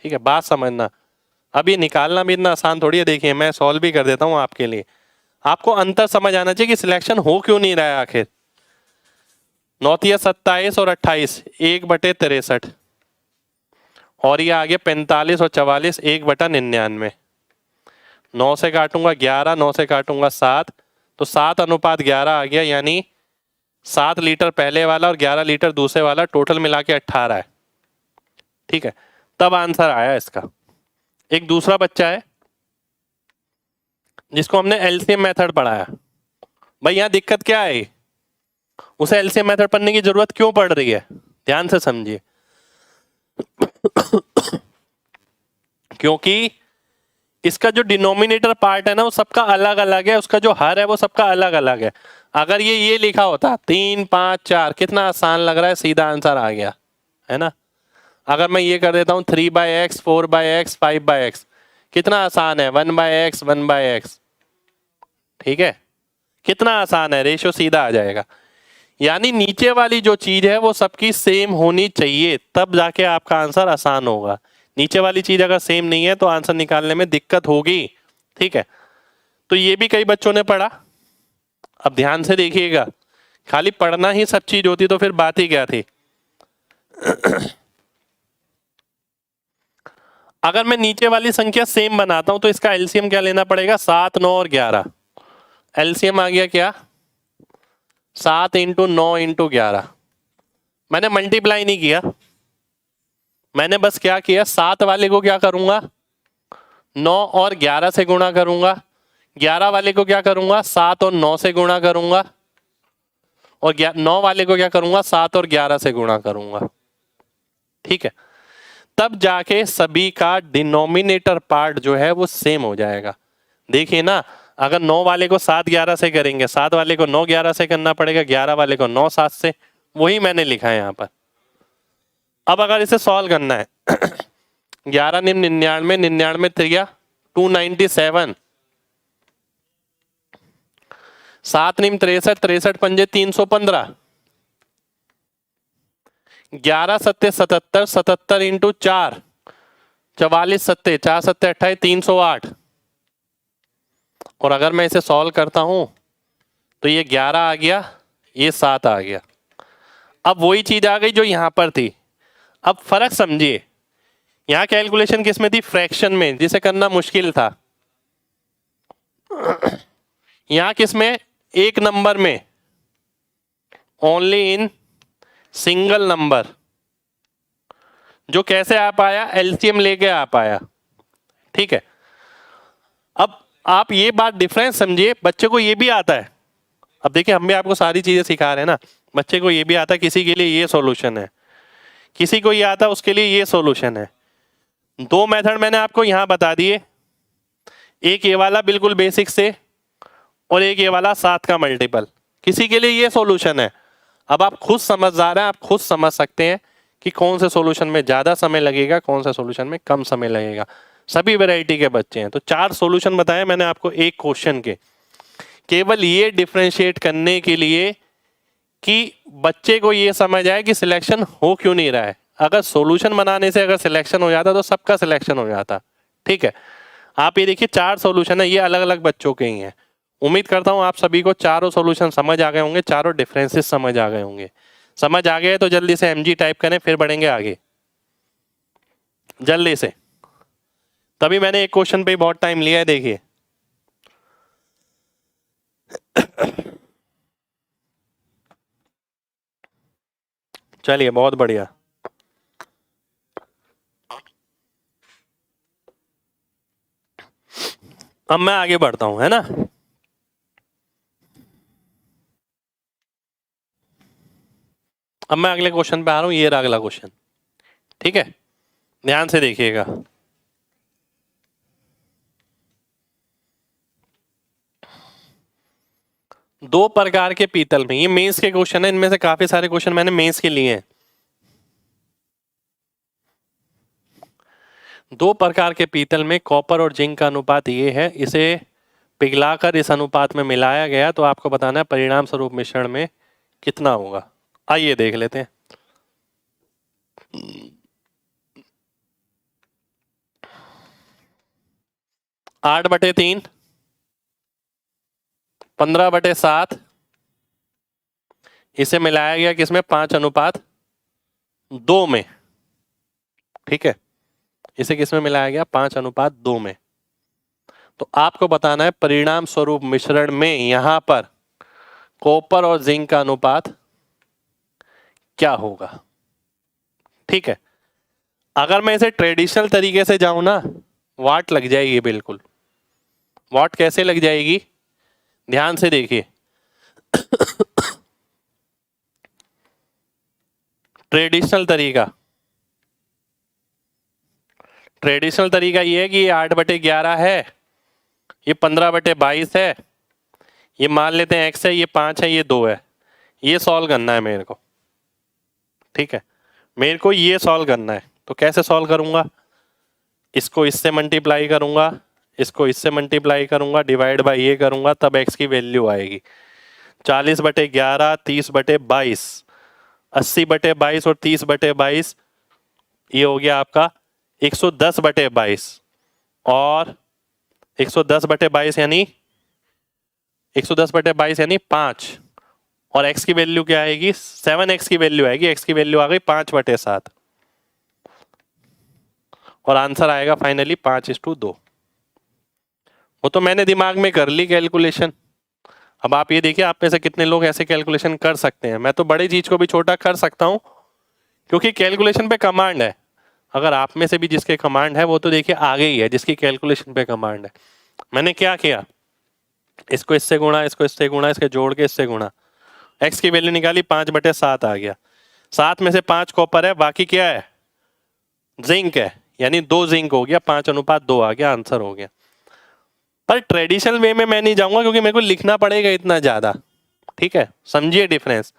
ठीक है। बात समझना। अब ये निकालना भी इतना आसान थोड़ी है। देखिए मैं सॉल्व भी कर देता हूं आपके लिए, आपको अंतर समझ आना चाहिए कि सिलेक्शन हो क्यों नहीं रहा है आखिर। 9 27 और 28, 1/63, और ये आ गया 45 और 44, 1/99। 9 से काटूंगा 11, 9 से काटूंगा 7, तो 7:11 आ गया, यानी 7 लीटर पहले वाला और 11 लीटर दूसरे वाला, टोटल मिला के 18 है, ठीक है। तब आंसर आया इसका। एक दूसरा बच्चा है जिसको हमने एलसीएम मेथड पढ़ाया। भाई यहां दिक्कत क्या है, उसे एलसीएम मेथड पढ़ने की जरूरत क्यों पड़ रही है, ध्यान से समझिए। क्योंकि इसका जो डिनोमिनेटर पार्ट है ना वो सबका अलग अलग है, उसका जो हर है वो सबका अलग अलग है। अगर ये लिखा होता 3 5 4, कितना आसान लग रहा है, सीधा आंसर आ गया है ना। अगर मैं ये कर देता हूं 3/x, 4/x, 5/x, कितना आसान है, 1/x, 1/x, ठीक है। कितना आसान है, रेशियो सीधा आ जाएगा। यानी नीचे वाली जो चीज है वो सबकी सेम होनी चाहिए, तब जाके आपका आंसर आसान होगा। नीचे वाली चीज अगर सेम नहीं है तो आंसर निकालने में दिक्कत होगी, ठीक है। तो ये भी कई बच्चों ने पढ़ा। अब ध्यान से देखिएगा, खाली पढ़ना ही सब चीज होती तो फिर बात ही क्या थी। अगर मैं नीचे वाली संख्या सेम बनाता हूं तो इसका एलसीएम क्या लेना पड़ेगा, 7, 9 और 11। एलसीएम आ गया क्या, 7 × 9 × 11। मैंने मल्टीप्लाई नहीं किया, मैंने बस क्या किया, 7 वाले को क्या करूंगा, 9 और 11 से गुणा करूंगा, 11 वाले को क्या करूंगा, 7 और 9 से गुणा करूंगा, और 9 वाले को क्या करूंगा, 7 और 11 से गुणा करूंगा, ठीक है। तब जाके सभी का डिनोमिनेटर पार्ट जो है वो सेम हो जाएगा। देखिए ना, अगर 9 वाले को 7 11 से करेंगे, 7 वाले को 9 11 से करना पड़ेगा, 11 वाले को 9 7 से। वही मैंने लिखा है यहां पर। अब अगर इसे सॉल्व करना है 11 निम 99, 99 3 297, 7 नीम 63, 63 पंजे 315, 11 सत्ते 77, 77 इंटू 4 44 सत्ते 4 सत्ते 28, 308। और अगर मैं इसे सॉल्व करता हूं तो ये 11 आ गया, ये 7 आ गया। अब वही चीज आ गई जो यहां पर थी। अब फर्क समझिए, यहां कैलकुलेशन किस में थी? फ्रैक्शन में, जिसे करना मुश्किल था। यहां किस में? एक नंबर में, ओनली इन सिंगल नंबर। जो कैसे आ पाया? एलसीएम लेके आ पाया। ठीक है, अब आप ये बात डिफरेंस समझिए। बच्चे को ये भी आता है, अब देखिए हम भी आपको सारी चीजें सिखा रहे हैं ना। बच्चे को ये भी आता है, किसी के लिए ये सॉल्यूशन है, किसी को ये आता है उसके लिए ये सॉल्यूशन है। दो मेथड मैंने आपको यहां बता दिए, एक ये वाला बिल्कुल बेसिक से, और एक ये वाला 7 का मल्टीपल। किसी के लिए ये सॉल्यूशन है। अब आप खुद समझदार हैं, आप खुद समझ सकते हैं कि कौन से सॉल्यूशन में ज्यादा समय लगेगा, कौन से सॉल्यूशन में कम समय लगेगा। सभी वैरायटी के बच्चे हैं। तो 4 सॉल्यूशन बताए मैंने आपको एक क्वेश्चन के, केवल ये डिफरेंशिएट करने के लिए कि बच्चे को ये समझ आए कि सिलेक्शन हो क्यों नहीं रहा है। अगर सॉल्यूशन बनाने से अगर सिलेक्शन हो जाता तो सबका सिलेक्शन हो जाता। ठीक है, आप ये देखिए 4 सॉल्यूशन है, ये अलग अलग बच्चों के ही हैं। उम्मीद करता हूं आप सभी को चारों सॉल्यूशन समझ आ गए होंगे, चारों डिफरेंसेस समझ आ गए होंगे। समझ आ गए तो जल्दी से एमजी टाइप करें, फिर बढ़ेंगे आगे जल्दी से। तभी मैंने एक क्वेश्चन पे बहुत टाइम लिया है, देखिए। चलिए, बहुत बढ़िया। अब मैं आगे बढ़ता हूं, है ना। अब मैं अगले क्वेश्चन पे आ रहा हूं, ये रहा अगला क्वेश्चन। ठीक है, ध्यान से देखिएगा। दो प्रकार के पीतल में, ये मेंस के क्वेश्चन है, इनमें से काफी सारे क्वेश्चन मैंने मेंस के लिए हैं। दो प्रकार के पीतल में कॉपर और जिंक का अनुपात ये है, इसे पिघलाकर इस अनुपात में मिलाया गया तो आपको बताना है परिणाम स्वरूप मिश्रण में कितना होगा। आइए देख लेते हैं। 8/3, 15/7, इसे मिलाया गया किसमें? 5:2 में। ठीक है, इसे किसमें मिलाया गया? 5:2 में। तो आपको बताना है परिणाम स्वरूप मिश्रण में यहां पर कॉपर और जिंक का अनुपात क्या होगा। ठीक है, अगर मैं इसे ट्रेडिशनल तरीके से जाऊं ना, वाट लग जाएगी बिल्कुल। वाट कैसे लग जाएगी? ध्यान से देखिए। ट्रेडिशनल तरीका ये है कि ये 8/11 है, ये 15/22 है, ये मान लेते हैं x है, ये 5 है, ये 2 है। ये सॉल्व करना है मेरे को। ठीक है, मेरे को ये सॉल्व करना है। तो कैसे सॉल्व करूंगा? इसको इससे मल्टीप्लाई करूंगा, इसको इससे मल्टीप्लाई करूंगा, डिवाइड बाय ये करूंगा, तब x की वैल्यू आएगी 40/11, 30/22, 80/22 और 30/22, ये हो गया आपका 110/22। और 110/22 यानी 110/22 यानी 5। और x की वैल्यू क्या आएगी? 7x की वैल्यू आएगी। x की वैल्यू आ गई 5/7 और आंसर आएगा फाइनली 5:2। वो तो मैंने दिमाग में कर ली कैलकुलेशन। अब आप ये देखिए आप में से कितने लोग ऐसे कैलकुलेशन कर सकते हैं। मैं तो बड़ी चीज को भी छोटा कर सकता हूं क्योंकि कैलकुलेशन पे कमांड है। अगर आप में से भी जिसके कमांड है वो तो देखिए आगे ही है, जिसकी कैलकुलेशन पे कमांड है। मैंने क्या किया? इसको इससे गुणा, इसको इससे गुणा, इसके जोड़ के इससे गुणा, x की वैल्यू निकाली 5/7 आ गया। 7 में से 5 कॉपर है, बाकी क्या है? जिंक है, यानी 2 जिंक हो गया, 5:2 आ गया, आंसर हो गया। पर ट्रेडिशनल वे में मैं नहीं जाऊंगा क्योंकि मेरे को लिखना पड़ेगा इतना ज्यादा। ठीक है, समझिए डिफरेंस।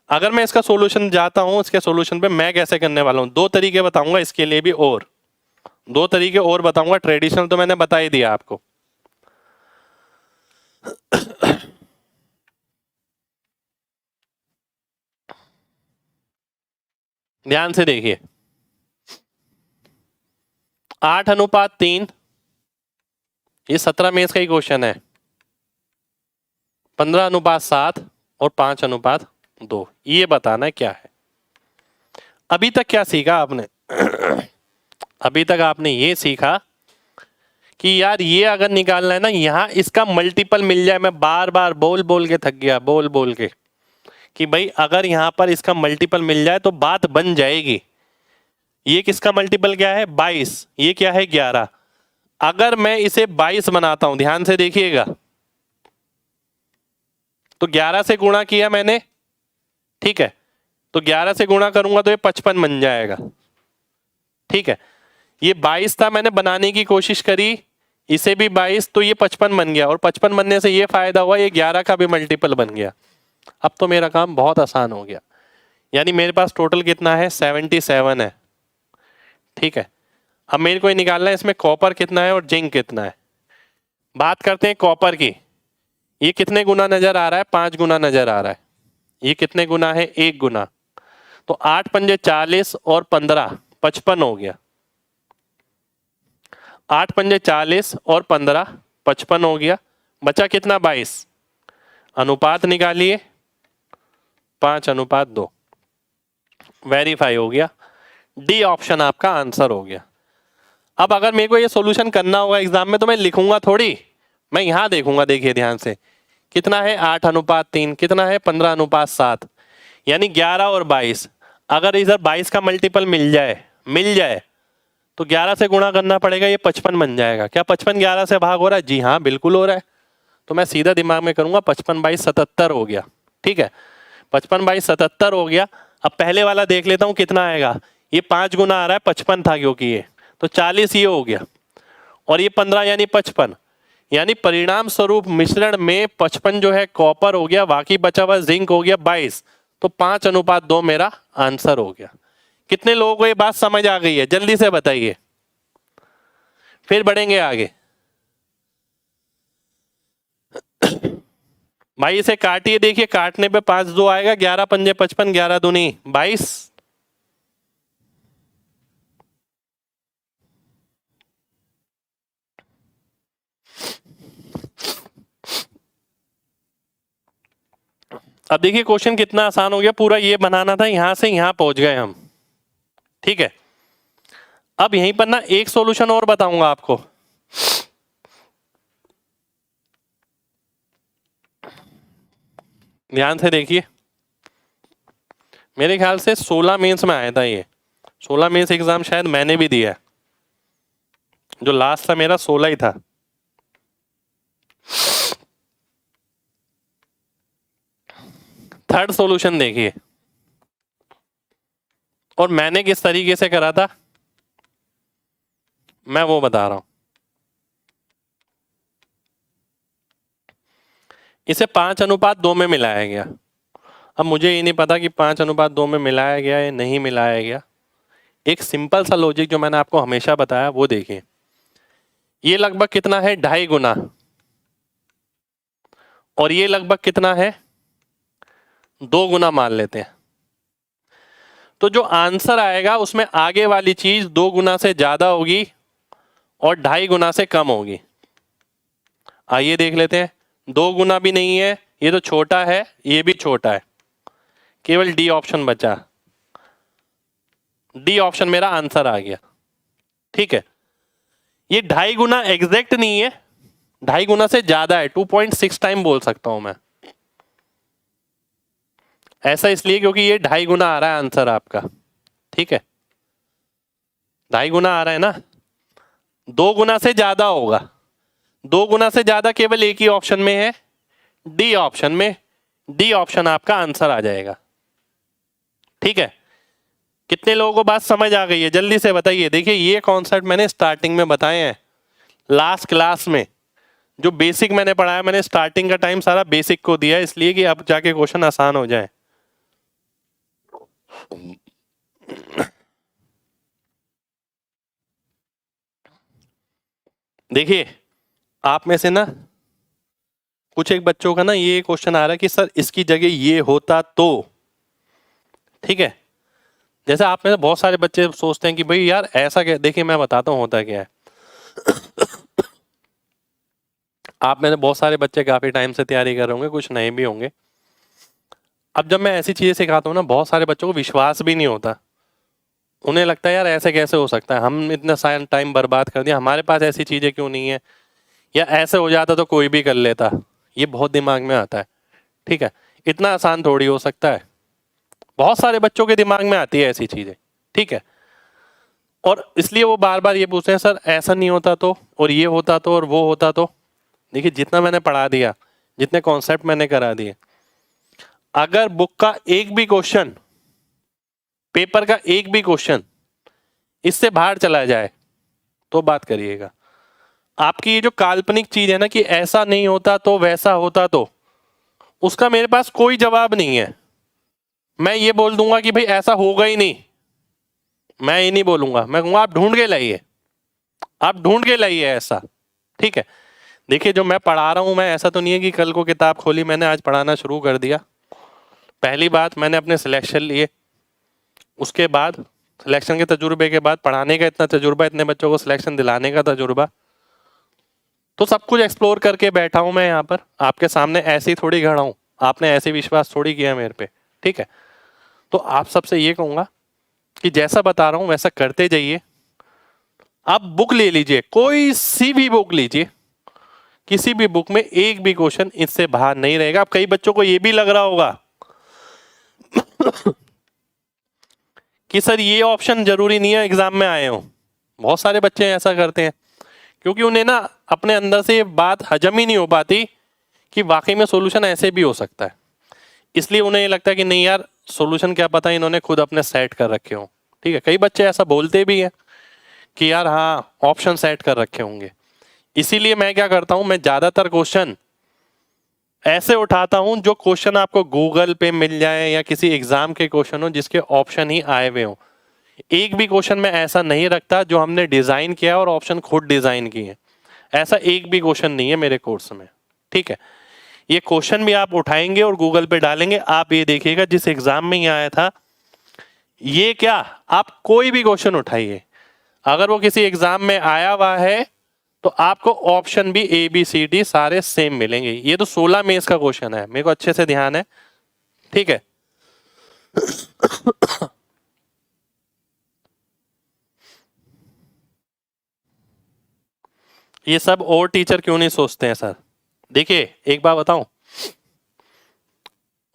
अगर मैं इसका सॉल्यूशन जाता हूं, इसके सॉल्यूशन पे मैं कैसे करने वाला हूं, 2 तरीके बताऊंगा इसके लिए भी, और 2 तरीके और बताऊंगा। ट्रेडिशनल तो मैंने बता ही दिया आपको। ध्यान से देखिए, 8:3, ये 17 में इसका ही क्वेश्चन है। 15:7 और 5:2, ये बताना है क्या है। अभी तक क्या सीखा आपने? अभी तक आपने ये सीखा कि यार ये अगर निकालना है ना, यहां इसका मल्टीपल मिल जाए। मैं बार बार बोल बोल के थक गया, बोल बोल के, कि भाई अगर यहां पर इसका मल्टीपल मिल जाए तो बात बन जाएगी। ये किसका मल्टीपल क्या है? 22, ये क्या है? 11। अगर मैं इसे 22 बनाता हूं, ध्यान से देखिएगा, तो 11 से गुणा किया मैंने, ठीक है, तो 11 से गुणा करूंगा तो ये 55 बन जाएगा, ठीक है। ये 22 था, मैंने बनाने की कोशिश करी, इसे भी 22, तो ये 55 बन गया, और 55 बनने से ये फायदा हुआ, ये 11 का भी मल्टीपल बन गया। अब तो मेरा काम बहुत आसान हो गया। यानी मेरे पास टोटल कितना है? 77 है, ठीक है। अब मेरे को ये निकालना है इसमें कॉपर कितना है और जिंक कितना है। बात करते हैं कॉपर की। ये कितने गुना नजर आ रहा है? 5 गुना नजर आ रहा है। ये कितने गुना है? 1 गुना। तो 8 पंजे 40 और 15 55 हो गया। 8 पंजे 40 और 15 55 हो गया। बचा कितना? 22। अनुपात निकालिए, 5:2, वेरीफाई हो गया। डी ऑप्शन आपका आंसर हो गया। अब अगर मेरे को ये सॉल्यूशन करना होगा एग्जाम में, तो मैं लिखूंगा थोड़ी, मैं यहां देखूंगा। देखिए ध्यान से, कितना है? 8:3, कितना है? 15:7, यानी 11 और 22। अगर इधर 22 का मल्टीपल मिल जाए तो 11 से गुणा करना पड़ेगा, ये 55 बन जाएगा। क्या 55 11 से भाग हो रहा है? जी हाँ, बिल्कुल हो रहा है। तो मैं सीधा दिमाग में करूंगा, 55/22 77 हो गया, ठीक है। 55/22 77 हो गया। अब पहले वाला देख लेता हूं कितना आएगा। ये 5 गुना आ रहा है, 55 था क्योंकि ये, तो 40 ये हो गया, और ये 15 यानी 55, यानी परिणाम स्वरूप मिश्रण में 55 जो है कॉपर हो गया, बाकी बचा हुआ जिंक हो गया 22। तो 5:2 मेरा आंसर हो गया। कितने लोगों को ये बात समझ आ गई है? जल्दी से बताइए, फिर बढ़ेंगे आगे। भाई इसे काटिए, देखिए काटने पे 5 2 आएगा, 11 पंजे 55, 11 दूनी 22। अब देखिए क्वेश्चन कितना आसान हो गया। पूरा ये बनाना था, यहां से यहां पहुंच गए हम, ठीक है। अब यहीं पर ना एक सॉल्यूशन और बताऊंगा आपको। ध्यान से देखिए, मेरे ख्याल से 16 मेंस में आया था ये। 16 मेंस एग्जाम शायद मैंने भी दिया है, जो लास्ट था मेरा 16 ही था। थर्ड सॉल्यूशन देखिए, और मैंने किस तरीके से करा था मैं वो बता रहा हूं। इसे 5:2 में मिलाया गया। अब मुझे ये नहीं पता कि 5:2 में मिलाया गया या नहीं मिलाया गया। एक सिंपल सा लॉजिक जो मैंने आपको हमेशा बताया वो देखिए। ये लगभग कितना है? 2.5 गुना, और ये लगभग कितना है? 2 गुना मान लेते हैं। तो जो आंसर आएगा उसमें आगे वाली चीज 2 गुना से ज्यादा होगी और 2.5 गुना से कम होगी। आइए देख लेते हैं। 2 गुना भी नहीं है, ये तो छोटा है, ये भी छोटा है, केवल डी ऑप्शन बचा। डी ऑप्शन मेरा आंसर आ गया, ठीक है। ये 2.5 गुना एग्जैक्ट नहीं है, 2.5 गुना से ज्यादा है, 2.6 टाइम बोल सकता हूं मैं। ऐसा इसलिए क्योंकि ये 2.5 गुना आ रहा है आंसर आपका, ठीक है। 2.5 गुना आ रहा है ना, 2 गुना से ज्यादा होगा। 2 गुना से ज्यादा केवल एक ही ऑप्शन में है, डी ऑप्शन में। डी ऑप्शन आपका आंसर आ जाएगा, ठीक है। कितने लोगों को बात समझ आ गई है? जल्दी से बताइए। देखिए ये कॉन्सेप्ट मैंने स्टार्टिंग में बताए हैं, लास्ट क्लास में जो बेसिक मैंने पढ़ाया, मैंने स्टार्टिंग का टाइम सारा बेसिक को दिया, इसलिए कि अब जाके क्वेश्चन आसान हो जाए। देखिए आप में से ना कुछ एक बच्चों का ना ये क्वेश्चन आ रहा है कि सर इसकी जगह ये होता तो, ठीक है। जैसे आप में से बहुत सारे बच्चे सोचते हैं कि भाई यार ऐसा क्या, देखिए मैं बताता हूँ होता क्या है। आप में से बहुत सारे बच्चे काफी टाइम से तैयारी कर रहे होंगे, कुछ नए भी होंगे। अब जब मैं ऐसी चीजें सिखाता हूँ ना, बहुत सारे बच्चों को विश्वास भी नहीं होता। उन्हें लगता है यार ऐसे कैसे हो सकता है, हम इतना सारा टाइम बर्बाद कर दिया, हमारे पास ऐसी चीजें क्यों नहीं है, या ऐसे हो जाता तो कोई भी कर लेता। ये बहुत दिमाग में आता है। ठीक है, इतना आसान थोड़ी हो सकता है। बहुत सारे बच्चों के दिमाग में आती है ऐसी चीजें। ठीक है, और इसलिए वो बार बार ये पूछते हैं सर ऐसा नहीं होता तो, और ये होता तो, और वो होता तो। देखिए जितना मैंने पढ़ा दिया, जितने कॉन्सेप्ट मैंने करा दिए, अगर बुक का एक भी क्वेश्चन, पेपर का एक भी क्वेश्चन इससे बाहर चला जाए तो बात करिएगा। आपकी ये जो काल्पनिक चीज है ना कि ऐसा नहीं होता तो, वैसा होता तो, उसका मेरे पास कोई जवाब नहीं है। मैं ये बोल दूंगा कि भाई ऐसा होगा ही नहीं, मैं ये नहीं बोलूंगा, मैं कहूंगा आप ढूंढ के लाइए, आप ढूंढ के लाइए ऐसा। ठीक है, देखिए जो मैं पढ़ा रहा हूं, मैं ऐसा तो नहीं है कि कल को किताब खोली मैंने आज पढ़ाना शुरू कर दिया। पहली बात, मैंने अपने सिलेक्शन लिए, उसके बाद सिलेक्शन के तजुर्बे के बाद पढ़ाने का इतना तजुर्बा, इतने बच्चों को सिलेक्शन दिलाने का तजुर्बा, तो सब कुछ एक्सप्लोर करके बैठा हूं मैं यहाँ पर आपके सामने। ऐसे ही थोड़ी खड़ा हूं, आपने ऐसे विश्वास थोड़ी किया मेरे पे। ठीक है, तो आप सबसे ये कहूंगा कि जैसा बता रहा हूं वैसा करते जाइए। आप बुक ले लीजिए, कोई सी भी बुक लीजिए, किसी भी बुक में एक भी क्वेश्चन इससे बाहर नहीं रहेगा। अब कई बच्चों को ये भी लग रहा होगा कि सर ये ऑप्शन जरूरी नहीं है एग्जाम में आए हो। बहुत सारे बच्चे ऐसा करते हैं क्योंकि उन्हें ना अपने अंदर से ये बात हजम ही नहीं हो पाती कि वाकई में सॉल्यूशन ऐसे भी हो सकता है। इसलिए उन्हें ये लगता है कि नहीं यार सॉल्यूशन क्या पता इन्होंने खुद अपने सेट कर रखे हो। ठीक है, कई बच्चे ऐसा बोलते भी हैं कि यार हाँ ऑप्शन सेट कर रखे होंगे। इसीलिए मैं क्या करता हूं, मैं ज्यादातर क्वेश्चन ऐसे उठाता हूं जो क्वेश्चन आपको गूगल पे मिल जाए या किसी एग्जाम के क्वेश्चन हो जिसके ऑप्शन ही आए हुए हो। एक भी क्वेश्चन मैं ऐसा नहीं रखता जो हमने डिजाइन किया और ऑप्शन खुद डिजाइन किए। ऐसा एक भी क्वेश्चन नहीं है मेरे कोर्स में। ठीक है, ये क्वेश्चन भी आप उठाएंगे और गूगल पे डालेंगे, आप ये देखिएगा जिस एग्जाम में ही आया था ये क्या, आप कोई भी क्वेश्चन उठाइए, अगर वो किसी एग्जाम में आया हुआ है तो आपको ऑप्शन भी ए बी सी डी सारे सेम मिलेंगे। ये तो 16 में इसका क्वेश्चन है, मेरे को अच्छे से ध्यान है। ठीक है, ये सब और टीचर क्यों नहीं सोचते हैं सर। देखिए एक बात बताऊं,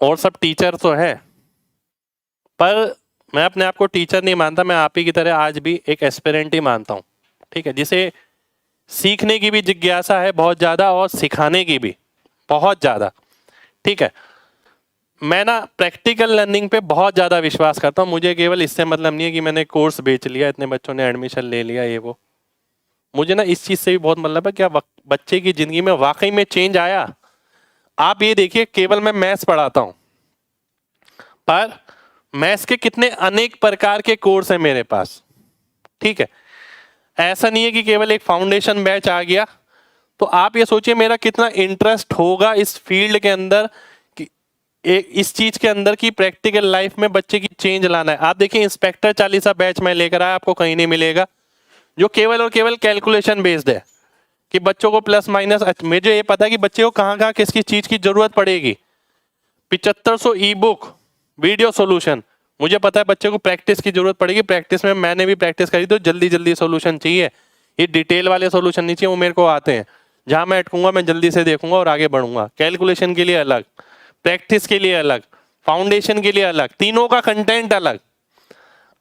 और सब टीचर तो है, पर मैं अपने आप को टीचर नहीं मानता, मैं आप ही की तरह आज भी एक एस्पिरेंट ही मानता हूं। ठीक है, जिसे सीखने की भी जिज्ञासा है बहुत ज्यादा और सिखाने की भी बहुत ज्यादा। ठीक है, मैं ना प्रैक्टिकल लर्निंग पे बहुत ज़्यादा विश्वास करता हूँ। मुझे केवल इससे मतलब नहीं है कि मैंने कोर्स बेच लिया, इतने बच्चों ने एडमिशन ले लिया ये वो। मुझे ना इस चीज़ से भी बहुत मतलब है क्या बच्चे की ज़िंदगी में वाकई में चेंज आया। आप ये देखिए, केवल मैं मैथ्स पढ़ाता हूँ, पर मैथ्स के कितने अनेक प्रकार के कोर्स हैं मेरे पास। ठीक है, ऐसा नहीं है कि केवल एक फाउंडेशन बैच आ गया। तो आप ये सोचिए मेरा कितना इंटरेस्ट होगा इस फील्ड के अंदर, एक इस चीज के अंदर की प्रैक्टिकल लाइफ में बच्चे की चेंज लाना है। आप देखिए इंस्पेक्टर चालीसा बैच में लेकर आया, आपको कहीं नहीं मिलेगा, जो केवल और केवल कैलकुलेशन बेस्ड है कि बच्चों को प्लस माइनस, मुझे ये पता है कि बच्चे को कहाँ कहाँ किसकी चीज की जरूरत पड़ेगी। 7500 ई बुक वीडियो सोल्यूशन, मुझे पता है बच्चे को प्रैक्टिस की जरूरत पड़ेगी। प्रैक्टिस में मैंने भी प्रैक्टिस करी, तो जल्दी जल्दी सोल्यूशन चाहिए, ये डिटेल वाले सोल्यूशन नहीं चाहिए, वो मेरे को आते हैं। जहां मैं अटकूंगा मैं जल्दी से देखूंगा और आगे बढ़ूंगा। कैलकुलेशन के लिए अलग, प्रैक्टिस के लिए अलग, फाउंडेशन के लिए अलग, तीनों का कंटेंट अलग।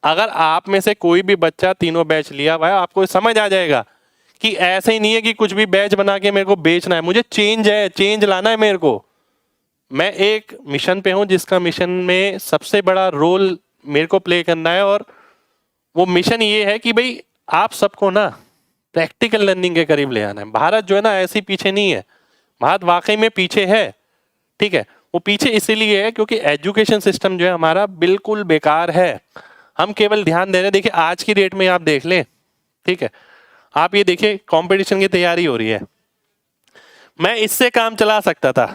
अगर आप में से कोई भी बच्चा तीनों बैच लिया हुआ है, आपको समझ आ जाएगा कि ऐसे ही नहीं है कि कुछ भी बैच बना के मेरे को बेचना है। मुझे चेंज है, चेंज लाना है मेरे को। मैं एक मिशन पे हूं जिसका मिशन में सबसे बड़ा रोल मेरे को प्ले करना है, और वो मिशन ये है कि भाई आप सबको ना प्रैक्टिकल लर्निंग के करीब ले आना है। भारत जो है ना ऐसी पीछे नहीं है, भारत वाकई में पीछे है। ठीक है, वो पीछे इसीलिए है क्योंकि एजुकेशन सिस्टम जो है हमारा बिल्कुल बेकार है। हम केवल ध्यान दे रहे हैं, देखिए आज की डेट में आप देख लें। ठीक है, आप ये देखिए कंपटीशन की तैयारी हो रही है, मैं इससे काम चला सकता था,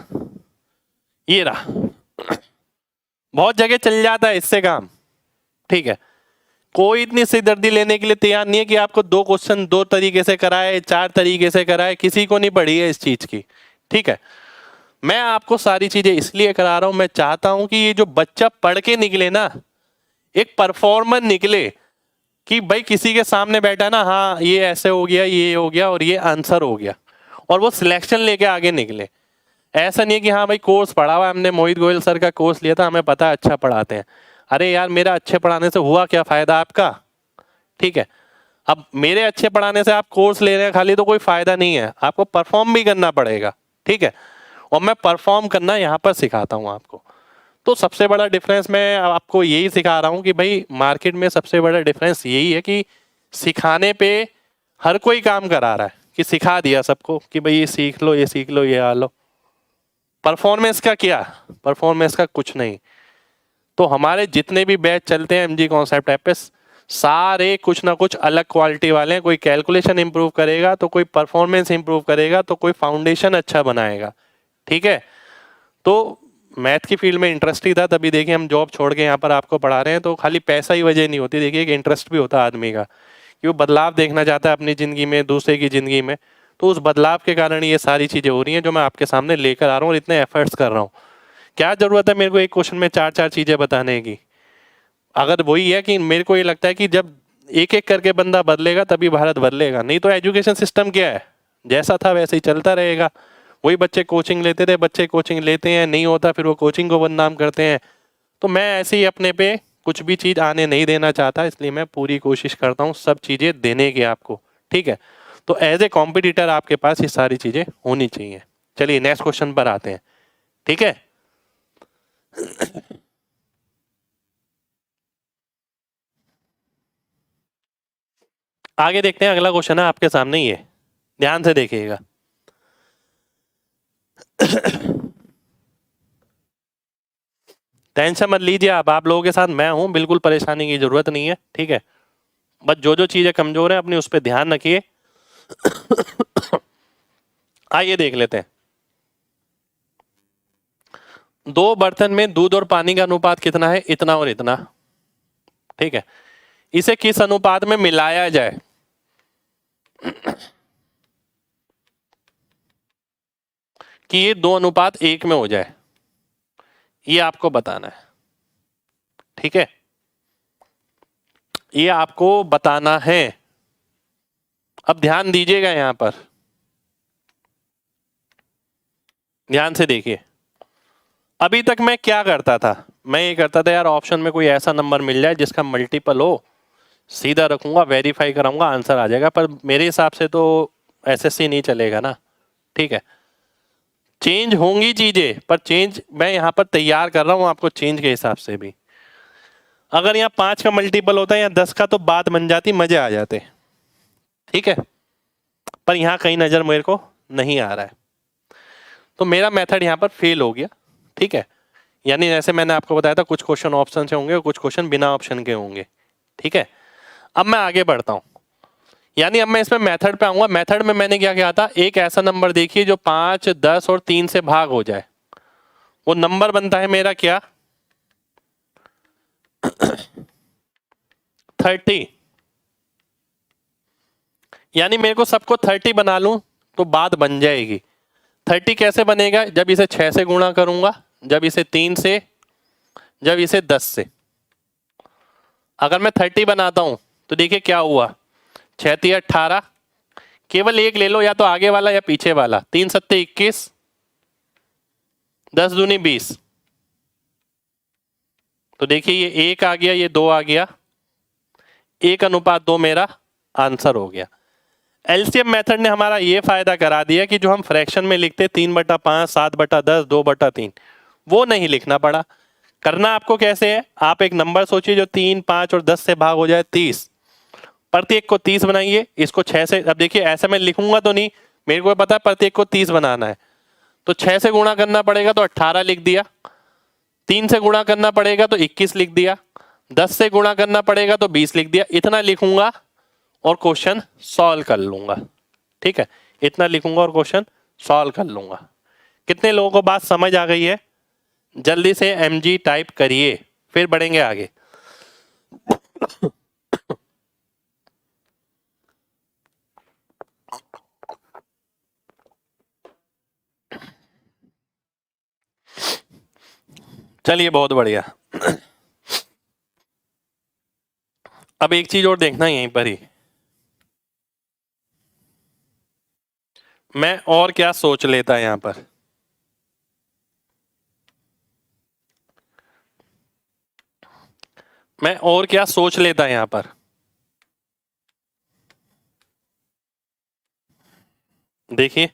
ये रहा, बहुत जगह चल जाता है इससे काम। ठीक है, कोई इतनी सिरदर्दी लेने के लिए तैयार नहीं है कि आपको 2 क्वेश्चन 2 तरीके से कराए, 4 तरीके से कराए, किसी को नहीं पड़ी है इस चीज की। ठीक है, मैं आपको सारी चीजें इसलिए करा रहा हूं, मैं चाहता हूं कि ये जो बच्चा पढ़ के निकले ना, एक परफॉर्मर निकले, कि भाई किसी के सामने बैठा ना, हाँ ये ऐसे हो गया, ये हो गया और ये आंसर हो गया, और वो सिलेक्शन लेके आगे निकले। ऐसा नहीं है कि हाँ भाई कोर्स पढ़ा हुआ, हमने मोहित गोयल सर का कोर्स लिया था, हमें पता है अच्छा पढ़ाते हैं। अरे यार, मेरा अच्छे पढ़ाने से हुआ क्या फायदा आपका? ठीक है, अब मेरे अच्छे पढ़ाने से आप कोर्स ले रहे हैं खाली, तो कोई फायदा नहीं है, आपको परफॉर्म भी करना पड़ेगा। ठीक है, और मैं परफॉर्म करना यहाँ पर सिखाता हूँ आपको। तो सबसे बड़ा डिफरेंस मैं आपको यही सिखा रहा हूँ कि भाई मार्केट में सबसे बड़ा डिफरेंस यही है कि सिखाने पे हर कोई काम करा रहा है, कि सिखा दिया सबको कि भाई ये सीख लो, ये सीख लो, ये आ लो। परफॉर्मेंस का क्या? परफॉर्मेंस का कुछ नहीं। तो हमारे जितने भी बैच चलते हैं एमजी कॉन्सेप्ट ऐप पे, सारे कुछ ना कुछ अलग क्वालिटी वाले हैं। कोई कैलकुलेशन इंप्रूव करेगा, तो कोई परफॉर्मेंस इंप्रूव करेगा, तो कोई फाउंडेशन अच्छा बनाएगा। ठीक है, तो मैथ की फील्ड में इंटरेस्ट ही था, तभी देखिए हम जॉब छोड़ के यहाँ पर आपको पढ़ा रहे हैं। तो खाली पैसा ही वजह नहीं होती, देखिए एक इंटरेस्ट भी होता है आदमी का, कि वो बदलाव देखना चाहता है अपनी ज़िंदगी में, दूसरे की ज़िंदगी में। तो उस बदलाव के कारण ये सारी चीज़ें हो रही हैं जो मैं आपके सामने लेकर आ रहा हूँ और इतने एफर्ट्स कर रहा हूँ। क्या ज़रूरत है मेरे को एक क्वेश्चन में 4-4 चीज़ें बताने की? अगर वही है कि मेरे को ये लगता है कि जब एक एक करके बंदा बदलेगा तभी भारत बदलेगा, नहीं तो एजुकेशन सिस्टम क्या है, जैसा था वैसे ही चलता रहेगा। वही बच्चे कोचिंग लेते थे, बच्चे कोचिंग लेते हैं, नहीं होता फिर वो कोचिंग को बदनाम करते हैं। तो मैं ऐसे ही अपने पे कुछ भी चीज़ आने नहीं देना चाहता, इसलिए मैं पूरी कोशिश करता हूँ सब चीज़ें देने की आपको। ठीक है, तो एज ए कॉम्पिटिटर आपके पास ये सारी चीज़ें होनी चाहिए। चलिए नेक्स्ट क्वेश्चन पर आते हैं। ठीक है, आगे देखते हैं। अगला क्वेश्चन है आपके सामने, ये ध्यान से देखिएगा। टेंशन मत लीजिए आप लोगों के साथ मैं हूं, बिल्कुल परेशानी की जरूरत नहीं है। ठीक है, बस जो जो चीजें कमजोर है अपनी उस पर ध्यान रखिए। आइए देख लेते हैं। 2 बर्तन में दूध और पानी का अनुपात कितना है? इतना और इतना। ठीक है, इसे किस अनुपात में मिलाया जाए? कि ये 2:1 में हो जाए, ये आपको बताना है। ठीक है, ये आपको बताना है। अब ध्यान दीजिएगा, यहां पर ध्यान से देखिए। अभी तक मैं क्या करता था? मैं ये करता था यार, ऑप्शन में कोई ऐसा नंबर मिल जाए जिसका मल्टीपल हो, सीधा रखूंगा, वेरीफाई कराऊंगा, आंसर आ जाएगा। पर मेरे हिसाब से तो एसएससी नहीं चलेगा ना। ठीक है, चेंज होंगी चीजें, पर चेंज मैं यहाँ पर तैयार कर रहा हूँ आपको चेंज के हिसाब से भी। अगर यहाँ 5 का मल्टीपल होता है या 10 का तो बात बन जाती, मजे आ जाते। ठीक है, पर यहाँ कहीं नजर मेरे को नहीं आ रहा है, तो मेरा मेथड यहाँ पर फेल हो गया। ठीक है, यानी जैसे मैंने आपको बताया था, कुछ क्वेश्चन ऑप्शन से होंगे और कुछ क्वेश्चन बिना ऑप्शन के होंगे। ठीक है, अब मैं आगे बढ़ता हूँ, यानी अब मैं इसमें मेथड पे आऊंगा। मेथड में मैंने क्या किया था, एक ऐसा नंबर देखिए जो 5, 10 और 3 से भाग हो जाए। वो नंबर बनता है मेरा क्या? 30। यानी मेरे को सबको 30 बना लूं तो बात बन जाएगी। 30 कैसे बनेगा? जब इसे 6 से गुणा करूंगा, जब इसे 3 से, जब इसे 10 से। अगर मैं 30 बनाता हूं तो देखिए क्या हुआ, 6 3 18, केवल एक ले लो, या तो आगे वाला या पीछे वाला। 3 7 21, 10 दूनी 20। तो देखिए ये 1 आ गया, ये 2 आ गया, 1:2 मेरा आंसर हो गया। एलसीएम मेथड ने हमारा ये फायदा करा दिया कि जो हम फ्रैक्शन में लिखते 3/5, 7/10, 2/3, वो नहीं लिखना पड़ा। करना आपको कैसे है, आप एक नंबर सोचिए जो 3, 5 और 10 से भाग हो जाए 30। प्रत्येक को 30 बनाइए, इसको 6 से। अब देखिए ऐसे मैं लिखूंगा तो नहीं, मेरे को पता है प्रत्येक को 30 बनाना है, तो 6 से गुणा करना पड़ेगा तो 18 लिख दिया, 3 से गुणा करना पड़ेगा तो 21 लिख दिया, 10 से गुणा करना पड़ेगा तो 20 लिख दिया। इतना लिखूंगा और क्वेश्चन सॉल्व कर लूंगा। ठीक है, इतना लिखूंगा और क्वेश्चन सॉल्व कर लूंगा। कितने लोगों को बात समझ आ गई है? जल्दी से एमजी टाइप करिए, फिर बढ़ेंगे आगे। चलिए बहुत बढ़िया। अब एक चीज और देखना यहीं पर ही, मैं और क्या सोच लेता यहां पर। मैं और क्या सोच लेता यहां पर। देखिए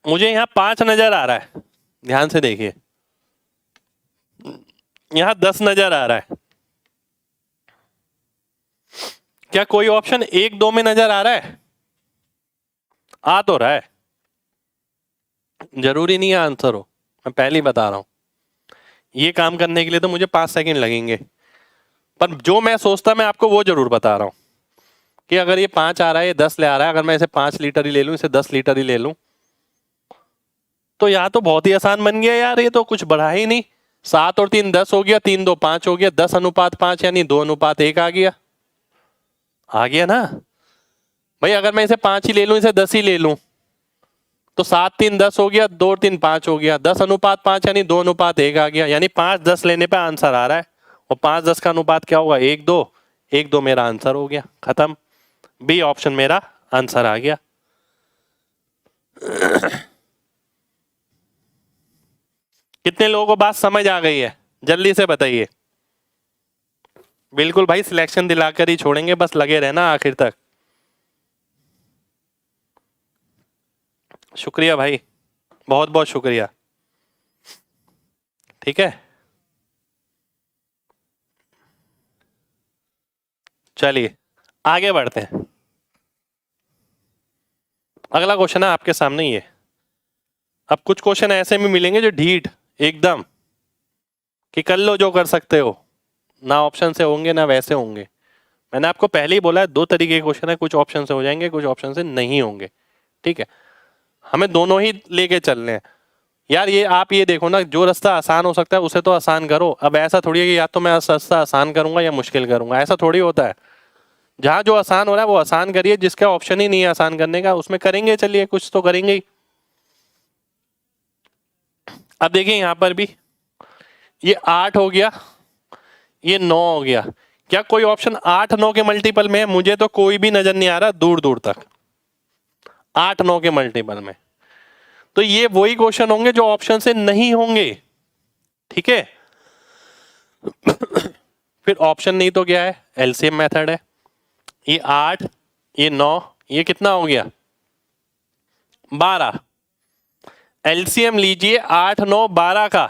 मुझे यहां 5 नजर आ रहा है, ध्यान से देखिए, यहां 10 नजर आ रहा है। क्या कोई ऑप्शन 1 2 में नजर आ रहा है? आ तो रहा है, जरूरी नहीं है आंसर हो, मैं पहले ही बता रहा हूं। ये काम करने के लिए तो मुझे 5 सेकंड लगेंगे, पर जो मैं सोचता मैं आपको वो जरूर बता रहा हूं कि अगर ये 5 आ रहा है, ये 10 ले आ रहा है, अगर मैं इसे 5 लीटर ही ले लूं, इसे 10 लीटर ही ले लूं, तो यहाँ तो बहुत ही आसान बन गया यार, ये तो कुछ बढ़ा ही नहीं। 7 और 3 10 हो गया, 3 2 5 हो गया, 10:5 यानी 2:1 आ गया। आ गया ना भाई? अगर मैं इसे 5 ही ले लूं, इसे 10 ही ले लूं, तो 7 3 10 हो गया, 2 3 5 हो गया, 10:5 यानी 2:1 आ गया, यानी 5 10 लेने पे आंसर आ रहा है। और 5 10 का अनुपात क्या होगा? 1 2, 1 2 मेरा आंसर हो गया, खत्म। बी ऑप्शन मेरा आंसर आ गया। कितने लोगों को बात समझ आ गई है? जल्दी से बताइए। बिल्कुल भाई, सिलेक्शन दिलाकर ही छोड़ेंगे, बस लगे रहना आखिर तक। शुक्रिया भाई, बहुत बहुत शुक्रिया। ठीक है, चलिए आगे बढ़ते हैं। अगला क्वेश्चन है आपके सामने ये। अब कुछ क्वेश्चन ऐसे में मिलेंगे जो ढीठ एकदम कि कर लो जो कर सकते हो, ना ऑप्शन से होंगे ना वैसे होंगे। मैंने आपको पहले ही बोला है 2 तरीके के क्वेश्चन है, कुछ ऑप्शन से हो जाएंगे, कुछ ऑप्शन से नहीं होंगे। ठीक है, हमें दोनों ही लेके चलने हैं यार। ये आप ये देखो ना, जो रास्ता आसान हो सकता है उसे तो आसान करो। अब ऐसा थोड़ी है कि या तो मैं रास्ता आसान करूंगा या मुश्किल करूंगा, ऐसा थोड़ी होता है। जहां जो आसान हो रहा है वो आसान करिए, जिसका ऑप्शन ही नहीं है आसान करने का उसमें करेंगे, चलिए कुछ तो करेंगे ही। अब देखिए यहां पर भी ये 8 हो गया, ये 9 हो गया। क्या कोई ऑप्शन 8 9 के मल्टीपल में है? मुझे तो कोई भी नजर नहीं आ रहा दूर दूर तक 8 9 के मल्टीपल में। तो ये वही क्वेश्चन होंगे जो ऑप्शन से नहीं होंगे। ठीक है, फिर ऑप्शन नहीं तो क्या है? एलसीएम मेथड है। ये 8, ये 9, ये कितना हो गया? 12। एलसीएम लीजिए 8 9 12 का।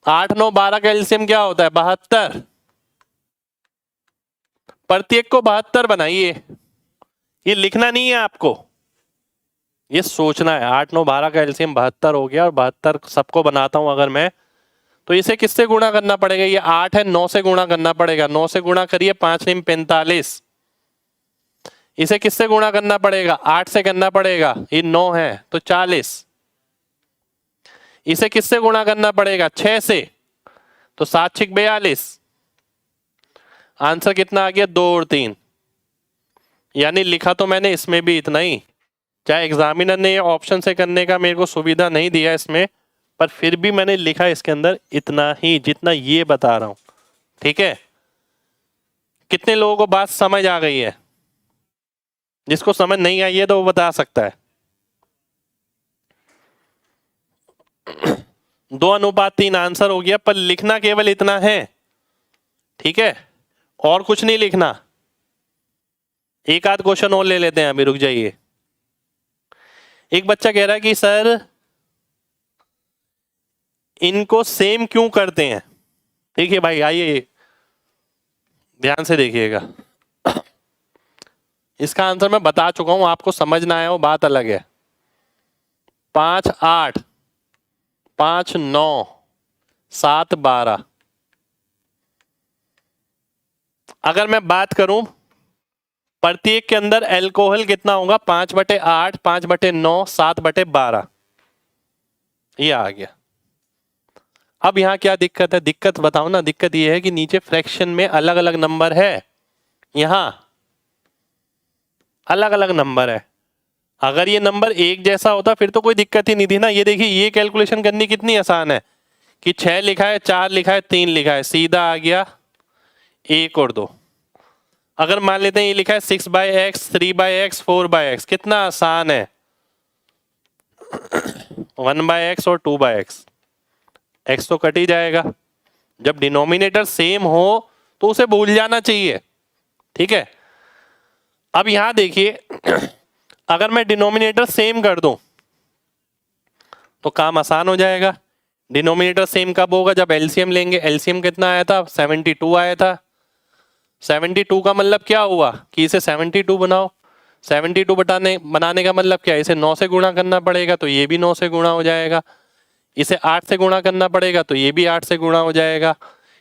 8 9 12 का एलसीएम क्या होता है? 72। प्रत्येक को 72 बनाइए। ये लिखना नहीं है आपको, ये सोचना है। 8 9 12 का एलसीएम 72 हो गया, और 72 सबको बनाता हूं अगर मैं, तो इसे किससे गुणा करना पड़ेगा? ये 8 है, 9 से गुणा करना पड़ेगा। 9 से गुणा करिए, 5 9 45। इसे किससे गुणा करना पड़ेगा? 8 से करना पड़ेगा, ये 9 है तो 40। इसे किससे गुणा करना पड़ेगा? 6 से, तो 7 6 42। आंसर कितना आ गया? 2 और 3। यानी लिखा तो मैंने इसमें भी इतना ही, चाहे एग्जामिनर ने ये ऑप्शन से करने का मेरे को सुविधा नहीं दिया इसमें, पर फिर भी मैंने लिखा इसके अंदर इतना ही जितना ये बता रहा हूं। ठीक है, कितने लोगों को बात समझ आ गई है? जिसको समझ नहीं आई है तो वो बता सकता है। 2:3 आंसर हो गया, पर लिखना केवल इतना है। ठीक है, और कुछ नहीं लिखना। एक आध क्वेश्चन और ले लेते हैं, अभी रुक जाइए। एक बच्चा कह रहा है कि सर इनको सेम क्यों करते हैं? ठीक है भाई, आइए ध्यान से देखिएगा। इसका आंसर मैं बता चुका हूं, आपको समझ ना आया वो बात अलग है। 5 8, 5 9, 7 12। अगर मैं बात करूं प्रत्येक के अंदर एल्कोहल कितना होगा? 5/8, 5/9, 7/12। ये आ गया। अब यहाँ क्या दिक्कत है, दिक्कत बताओ ना। दिक्कत ये है कि नीचे फ्रैक्शन में अलग अलग नंबर है, यहाँ अलग अलग नंबर है। अगर ये नंबर एक जैसा होता फिर तो कोई दिक्कत ही नहीं थी ना। ये देखिए ये कैलकुलेशन करनी कितनी आसान है कि 6 लिखा है, 4 लिखा है, 3 लिखा है, सीधा आ गया 1 और 2। अगर मान लेते हैं ये लिखा है 6/x, 3/x, 4/x, कितना आसान है। 1/x और 2/x, x तो कट ही जाएगा। जब डिनोमिनेटर सेम हो तो उसे भूल जाना चाहिए, ठीक है। अब यहां देखिए अगर मैं डिनोमिनेटर सेम कर दूं तो काम आसान हो जाएगा। डिनोमिनेटर सेम कब होगा, जब एलसीएम लेंगे। एलसीएम कितना आया था, 72 आया था। 72 का मतलब क्या हुआ कि इसे 72 बनाओ। 72 बनाने का मतलब क्या है, इसे 9 से गुणा करना पड़ेगा तो ये भी 9 से गुणा हो जाएगा। इसे 8 से गुणा करना पड़ेगा तो ये भी 8 से गुणा हो जाएगा।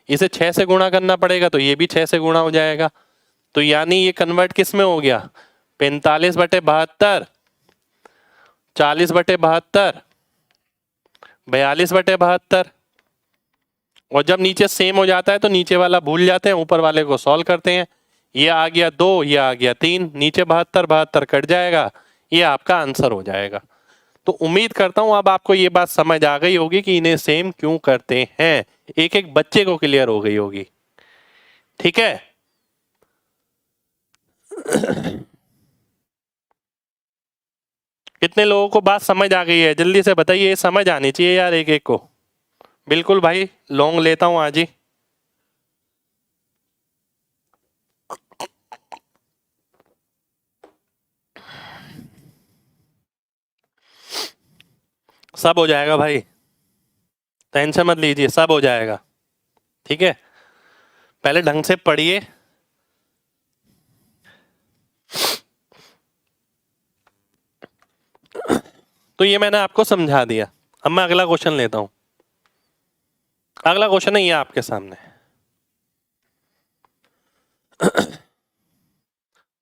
इसे 6 से गुणा करना पड़ेगा तो ये भी 6 से गुणा हो जाएगा। तो यानी ये कन्वर्ट किस में हो गया, 45/72, 40/72, 42/72। और जब नीचे सेम हो जाता है तो नीचे वाला भूल जाते हैं, ऊपर वाले को सॉल्व करते हैं। ये आ गया 2, ये आ गया 3, नीचे 72 कट जाएगा, ये आपका आंसर हो जाएगा। तो उम्मीद करता हूं अब आपको ये बात समझ आ गई होगी कि इन्हें सेम क्यों करते हैं, एक एक बच्चे को क्लियर हो गई होगी, ठीक है। कितने लोगों को बात समझ आ गई है, जल्दी से बताइए, समझ आनी चाहिए यार एक एक को। बिल्कुल भाई, लॉन्ग लेता हूं आज ही। सब हो जाएगा भाई, टेंशन मत लीजिए, सब हो जाएगा, ठीक है। पहले ढंग से पढ़िए। तो ये मैंने आपको समझा दिया। अब मैं अगला क्वेश्चन लेता हूं। अगला क्वेश्चन है ये आपके सामने।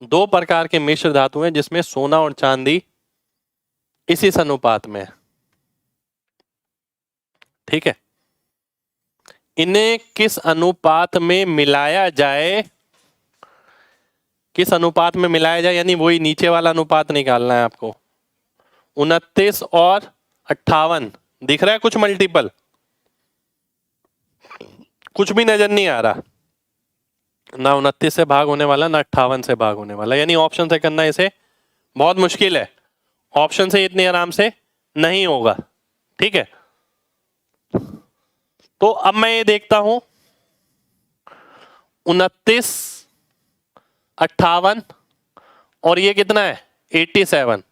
दो प्रकार के मिश्र धातु हैं जिसमें सोना और चांदी इसी अनुपात में है, ठीक है। इन्हें किस अनुपात में मिलाया जाए, किस अनुपात में मिलाया जाए, यानी वही नीचे वाला अनुपात निकालना है आपको। 29 और 58 दिख रहा है कुछ मल्टीपल, कुछ भी नजर नहीं आ रहा, ना 29 से भाग होने वाला, ना 58 से भाग होने वाला, यानी ऑप्शन से करना इसे बहुत मुश्किल है। ऑप्शन से इतने आराम से नहीं होगा, ठीक है। तो अब मैं ये देखता हूं 29, 58 और ये कितना है 87।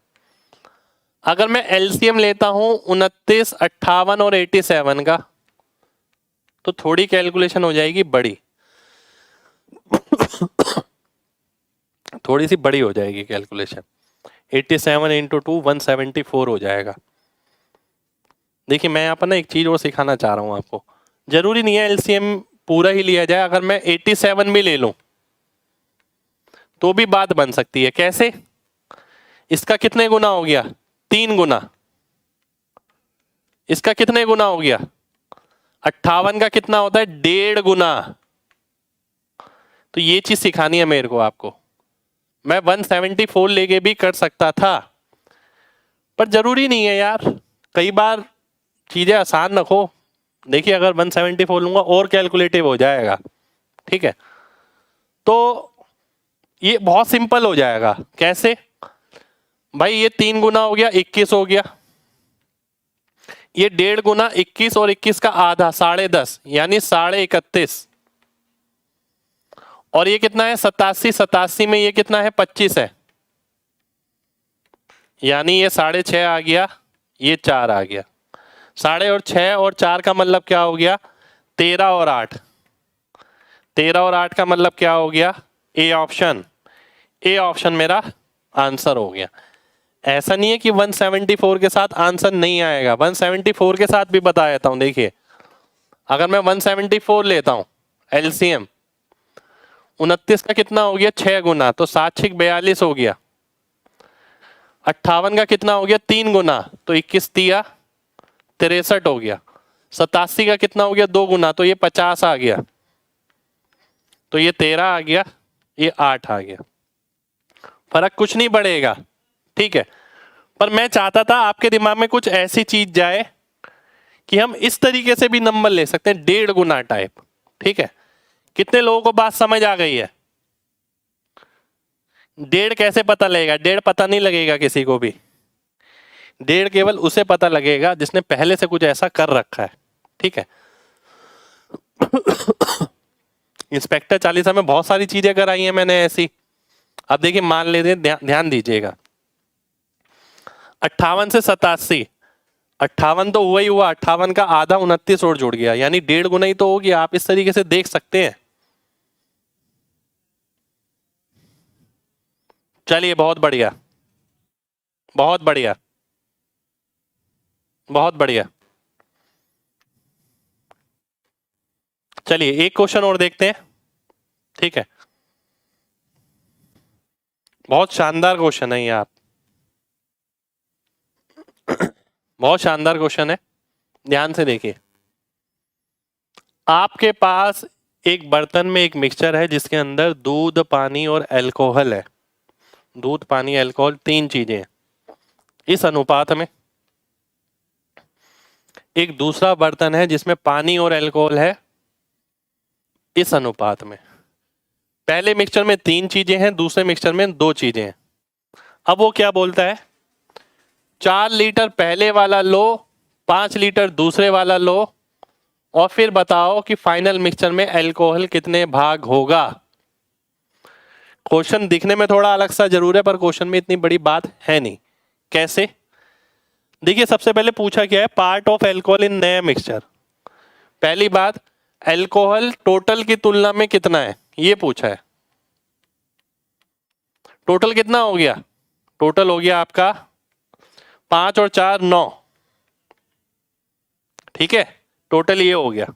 अगर मैं एलसीएम लेता हूं 29, 58 और 87 का तो थोड़ी कैलकुलेशन हो जाएगी बड़ी, थोड़ी सी बड़ी हो जाएगी कैलकुलेशन। 87 इंटू 2 174 हो जाएगा। देखिए मैं यहाँ पर ना एक चीज और सिखाना चाह रहा हूं आपको, जरूरी नहीं है एलसीएम पूरा ही लिया जाए। अगर मैं 87 भी ले लूं तो भी बात बन सकती है। कैसे, इसका कितने गुना हो गया, 3 गुना। इसका कितने गुना हो गया, 58 का कितना होता है, 1.5 गुना। तो ये चीज सिखानी है मेरे को आपको। मैं 174 लेके भी कर सकता था, पर जरूरी नहीं है यार, कई बार चीजें आसान रखो। देखिए अगर 174 लूंगा और कैलकुलेटिव हो जाएगा, ठीक है। तो ये बहुत सिंपल हो जाएगा। कैसे भाई, ये 3 गुना हो गया 21 हो गया, ये 1.5 गुना 21 और 21 का आधा 10.5 यानी 31.5, और ये कितना है 87, 87 में ये कितना है 25 है, यानी ये 6.5 आ गया, ये 4 आ गया। 6.5 और 4 का मतलब क्या हो गया, 13 और 8। 13 और 8 का मतलब क्या हो गया, ए ऑप्शन। ए ऑप्शन मेरा आंसर हो गया। ऐसा नहीं है कि 174 के साथ आंसर नहीं आएगा, 174 के साथ भी बता देता हूं। देखिए अगर मैं 174 लेता हूं एलसीएम, 29 का कितना हो गया 6 गुना, तो 7 6 42 हो गया। 58 का कितना हो गया 3 गुना, तो 21 तिया 63 हो गया। 87 का कितना हो गया 2 गुना, तो ये 50 आ गया, तो ये 13 आ गया, ये 8 आ गया। फर्क कुछ नहीं बढ़ेगा, ठीक है। पर मैं चाहता था आपके दिमाग में कुछ ऐसी चीज जाए कि हम इस तरीके से भी नंबर ले सकते हैं, 1.5 गुना टाइप, ठीक है। कितने लोगों को बात समझ आ गई है? 1.5 कैसे पता लगेगा? 1.5 पता नहीं लगेगा किसी को भी। 1.5 केवल उसे पता लगेगा जिसने पहले से कुछ ऐसा कर रखा है, ठीक है। इंस्पेक्टर चालीसा में बहुत सारी चीजें कराई हैं मैंने ऐसी। अब देखिए मान लेते हैं, ध्यान दीजिएगा, 58 से 87, 58 तो हुआ ही हुआ, 58 का आधा 29 और जुड़ गया, यानी 1.5 गुना ही तो होगी। आप इस तरीके से देख सकते हैं। चलिए बहुत बढ़िया, बहुत बढ़िया, बहुत बढ़िया। चलिए एक क्वेश्चन और देखते हैं, ठीक है। बहुत शानदार क्वेश्चन है ये, आप बहुत शानदार क्वेश्चन है, ध्यान से देखिए। आपके पास एक बर्तन में एक मिक्सचर है जिसके अंदर दूध, पानी और अल्कोहल है। दूध, पानी, अल्कोहल, 3 चीजें हैं। इस अनुपात में एक दूसरा बर्तन है जिसमें पानी और अल्कोहल है, इस अनुपात में। पहले मिक्सचर में 3 चीजें हैं, दूसरे मिक्सचर में 2 चीजें हैं। अब वो क्या बोलता है, 4 लीटर पहले वाला लो, 5 लीटर दूसरे वाला लो, और फिर बताओ कि फाइनल मिक्सचर में अल्कोहल कितने भाग होगा। क्वेश्चन दिखने में थोड़ा अलग सा जरूर है, पर क्वेश्चन में इतनी बड़ी बात है नहीं। कैसे? देखिए सबसे पहले पूछा क्या है, पार्ट ऑफ अल्कोहल इन नया मिक्सचर। पहली बात, अल्कोहल टोटल की तुलना में कितना है, ये पूछा है। टोटल कितना हो गया? टोटल हो गया आपका 5 और 4 9, ठीक है, टोटल ये हो गया।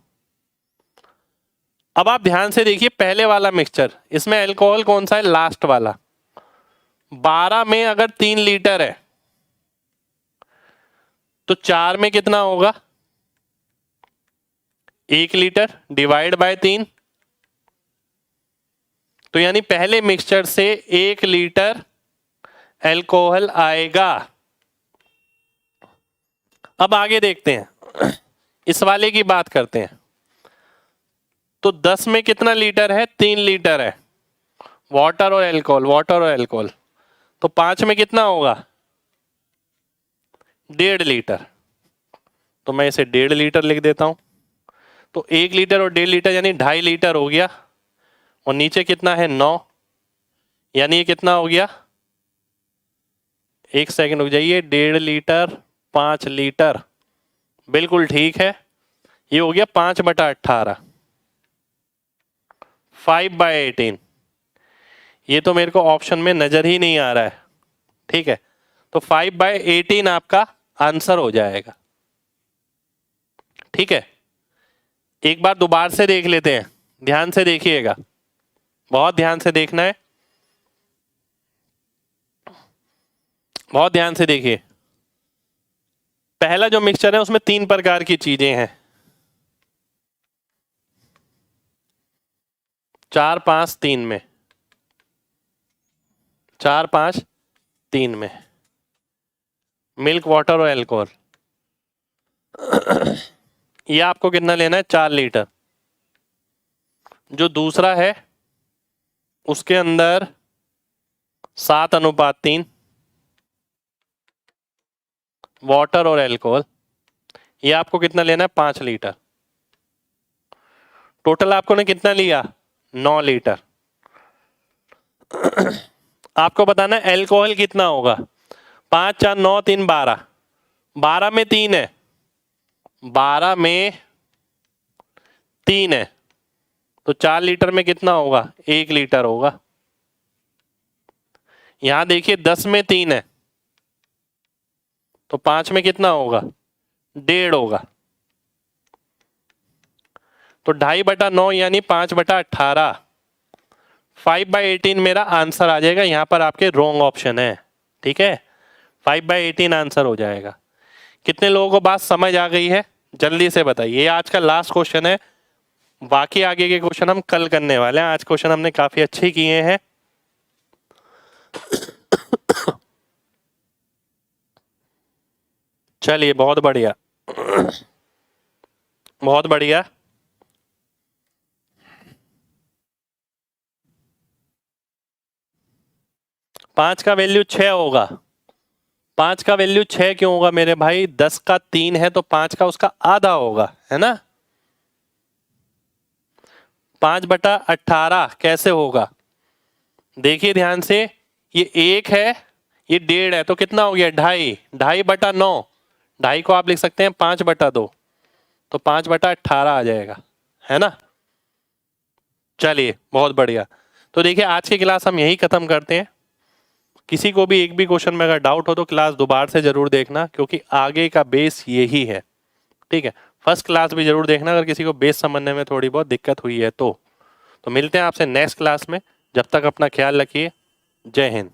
अब आप ध्यान से देखिए पहले वाला मिक्सचर, इसमें अल्कोहल कौन सा है? लास्ट वाला। 12 में अगर 3 लीटर है तो 4 में कितना होगा? 1 लीटर डिवाइड बाय 3, तो यानी पहले मिक्सचर से 1 लीटर अल्कोहल आएगा। अब आगे देखते हैं, इस वाले की बात करते हैं। तो 10 में कितना लीटर है? 3 लीटर है, वाटर और अल्कोहल, वाटर और अल्कोहल। तो 5 में कितना होगा? 1.5 लीटर। तो मैं इसे 1.5 लीटर लिख देता हूं। तो 1 लीटर और 1.5 लीटर यानी 2.5 लीटर हो गया, और नीचे कितना है? 9, यानी ये कितना हो गया? 1 सेकंड रुक जाइए, 1.5 लीटर 5 लीटर, बिल्कुल ठीक है। ये हो गया 5/18, 5/18। ये तो मेरे को ऑप्शन में नजर ही नहीं आ रहा है, ठीक है। तो 5/18 आपका आंसर हो जाएगा, ठीक है। एक बार दोबारा से देख लेते हैं, ध्यान से देखिएगा, बहुत ध्यान से देखना है, बहुत ध्यान से देखिए। पहला जो मिक्सचर है उसमें 3 प्रकार की चीजें हैं, 4 5 3 में, 4 5 3 में, मिल्क, वाटर और अल्कोहल। ये आपको कितना लेना है? 4 लीटर। जो दूसरा है उसके अंदर 7:3 वाटर और अल्कोहल, ये आपको कितना लेना है? 5 लीटर। टोटल आपको ने कितना लिया? 9 लीटर। आपको बताना है अल्कोहल कितना होगा। 5 4 9 3 12, 12 में 3 है, 12 में 3 है, तो 4 लीटर में कितना होगा? 1 लीटर होगा। यहां देखिए 10 में 3 है, तो 5 में कितना होगा? 1.5 होगा। तो 2.5/9 यानी 5/18, 5/18 मेरा आंसर आ जाएगा। यहां पर आपके रॉन्ग ऑप्शन है, ठीक है, 5/18 आंसर हो जाएगा। कितने लोगों को बात समझ आ गई है? जल्दी से बताइए, ये आज का लास्ट क्वेश्चन है, बाकी आगे के क्वेश्चन हम कल करने वाले हैं। आज क्वेश्चन हमने काफी अच्छे किए हैं। चलिए बहुत बढ़िया, बहुत बढ़िया। पांच का वैल्यू 6 होगा। 5 का वैल्यू 6 क्यों होगा मेरे भाई? 10 का 3 है तो 5 का उसका आधा होगा, है ना। 5/18 कैसे होगा? देखिए ध्यान से, ये 1 है, ये 1.5 है, तो कितना हो गया? 2.5। 2.5/9, 2.5 को आप लिख सकते हैं 5/2, तो 5/18 आ जाएगा, है ना। चलिए बहुत बढ़िया। तो देखिए आज की क्लास हम यही खत्म करते हैं। किसी को भी एक भी क्वेश्चन में अगर डाउट हो तो क्लास दोबारा से जरूर देखना, क्योंकि आगे का बेस यही है, ठीक है। फर्स्ट क्लास भी जरूर देखना अगर किसी को बेस समझने में थोड़ी बहुत दिक्कत हुई है तो मिलते हैं आपसे नेक्स्ट क्लास में। जब तक अपना ख्याल रखिए। जय हिंद।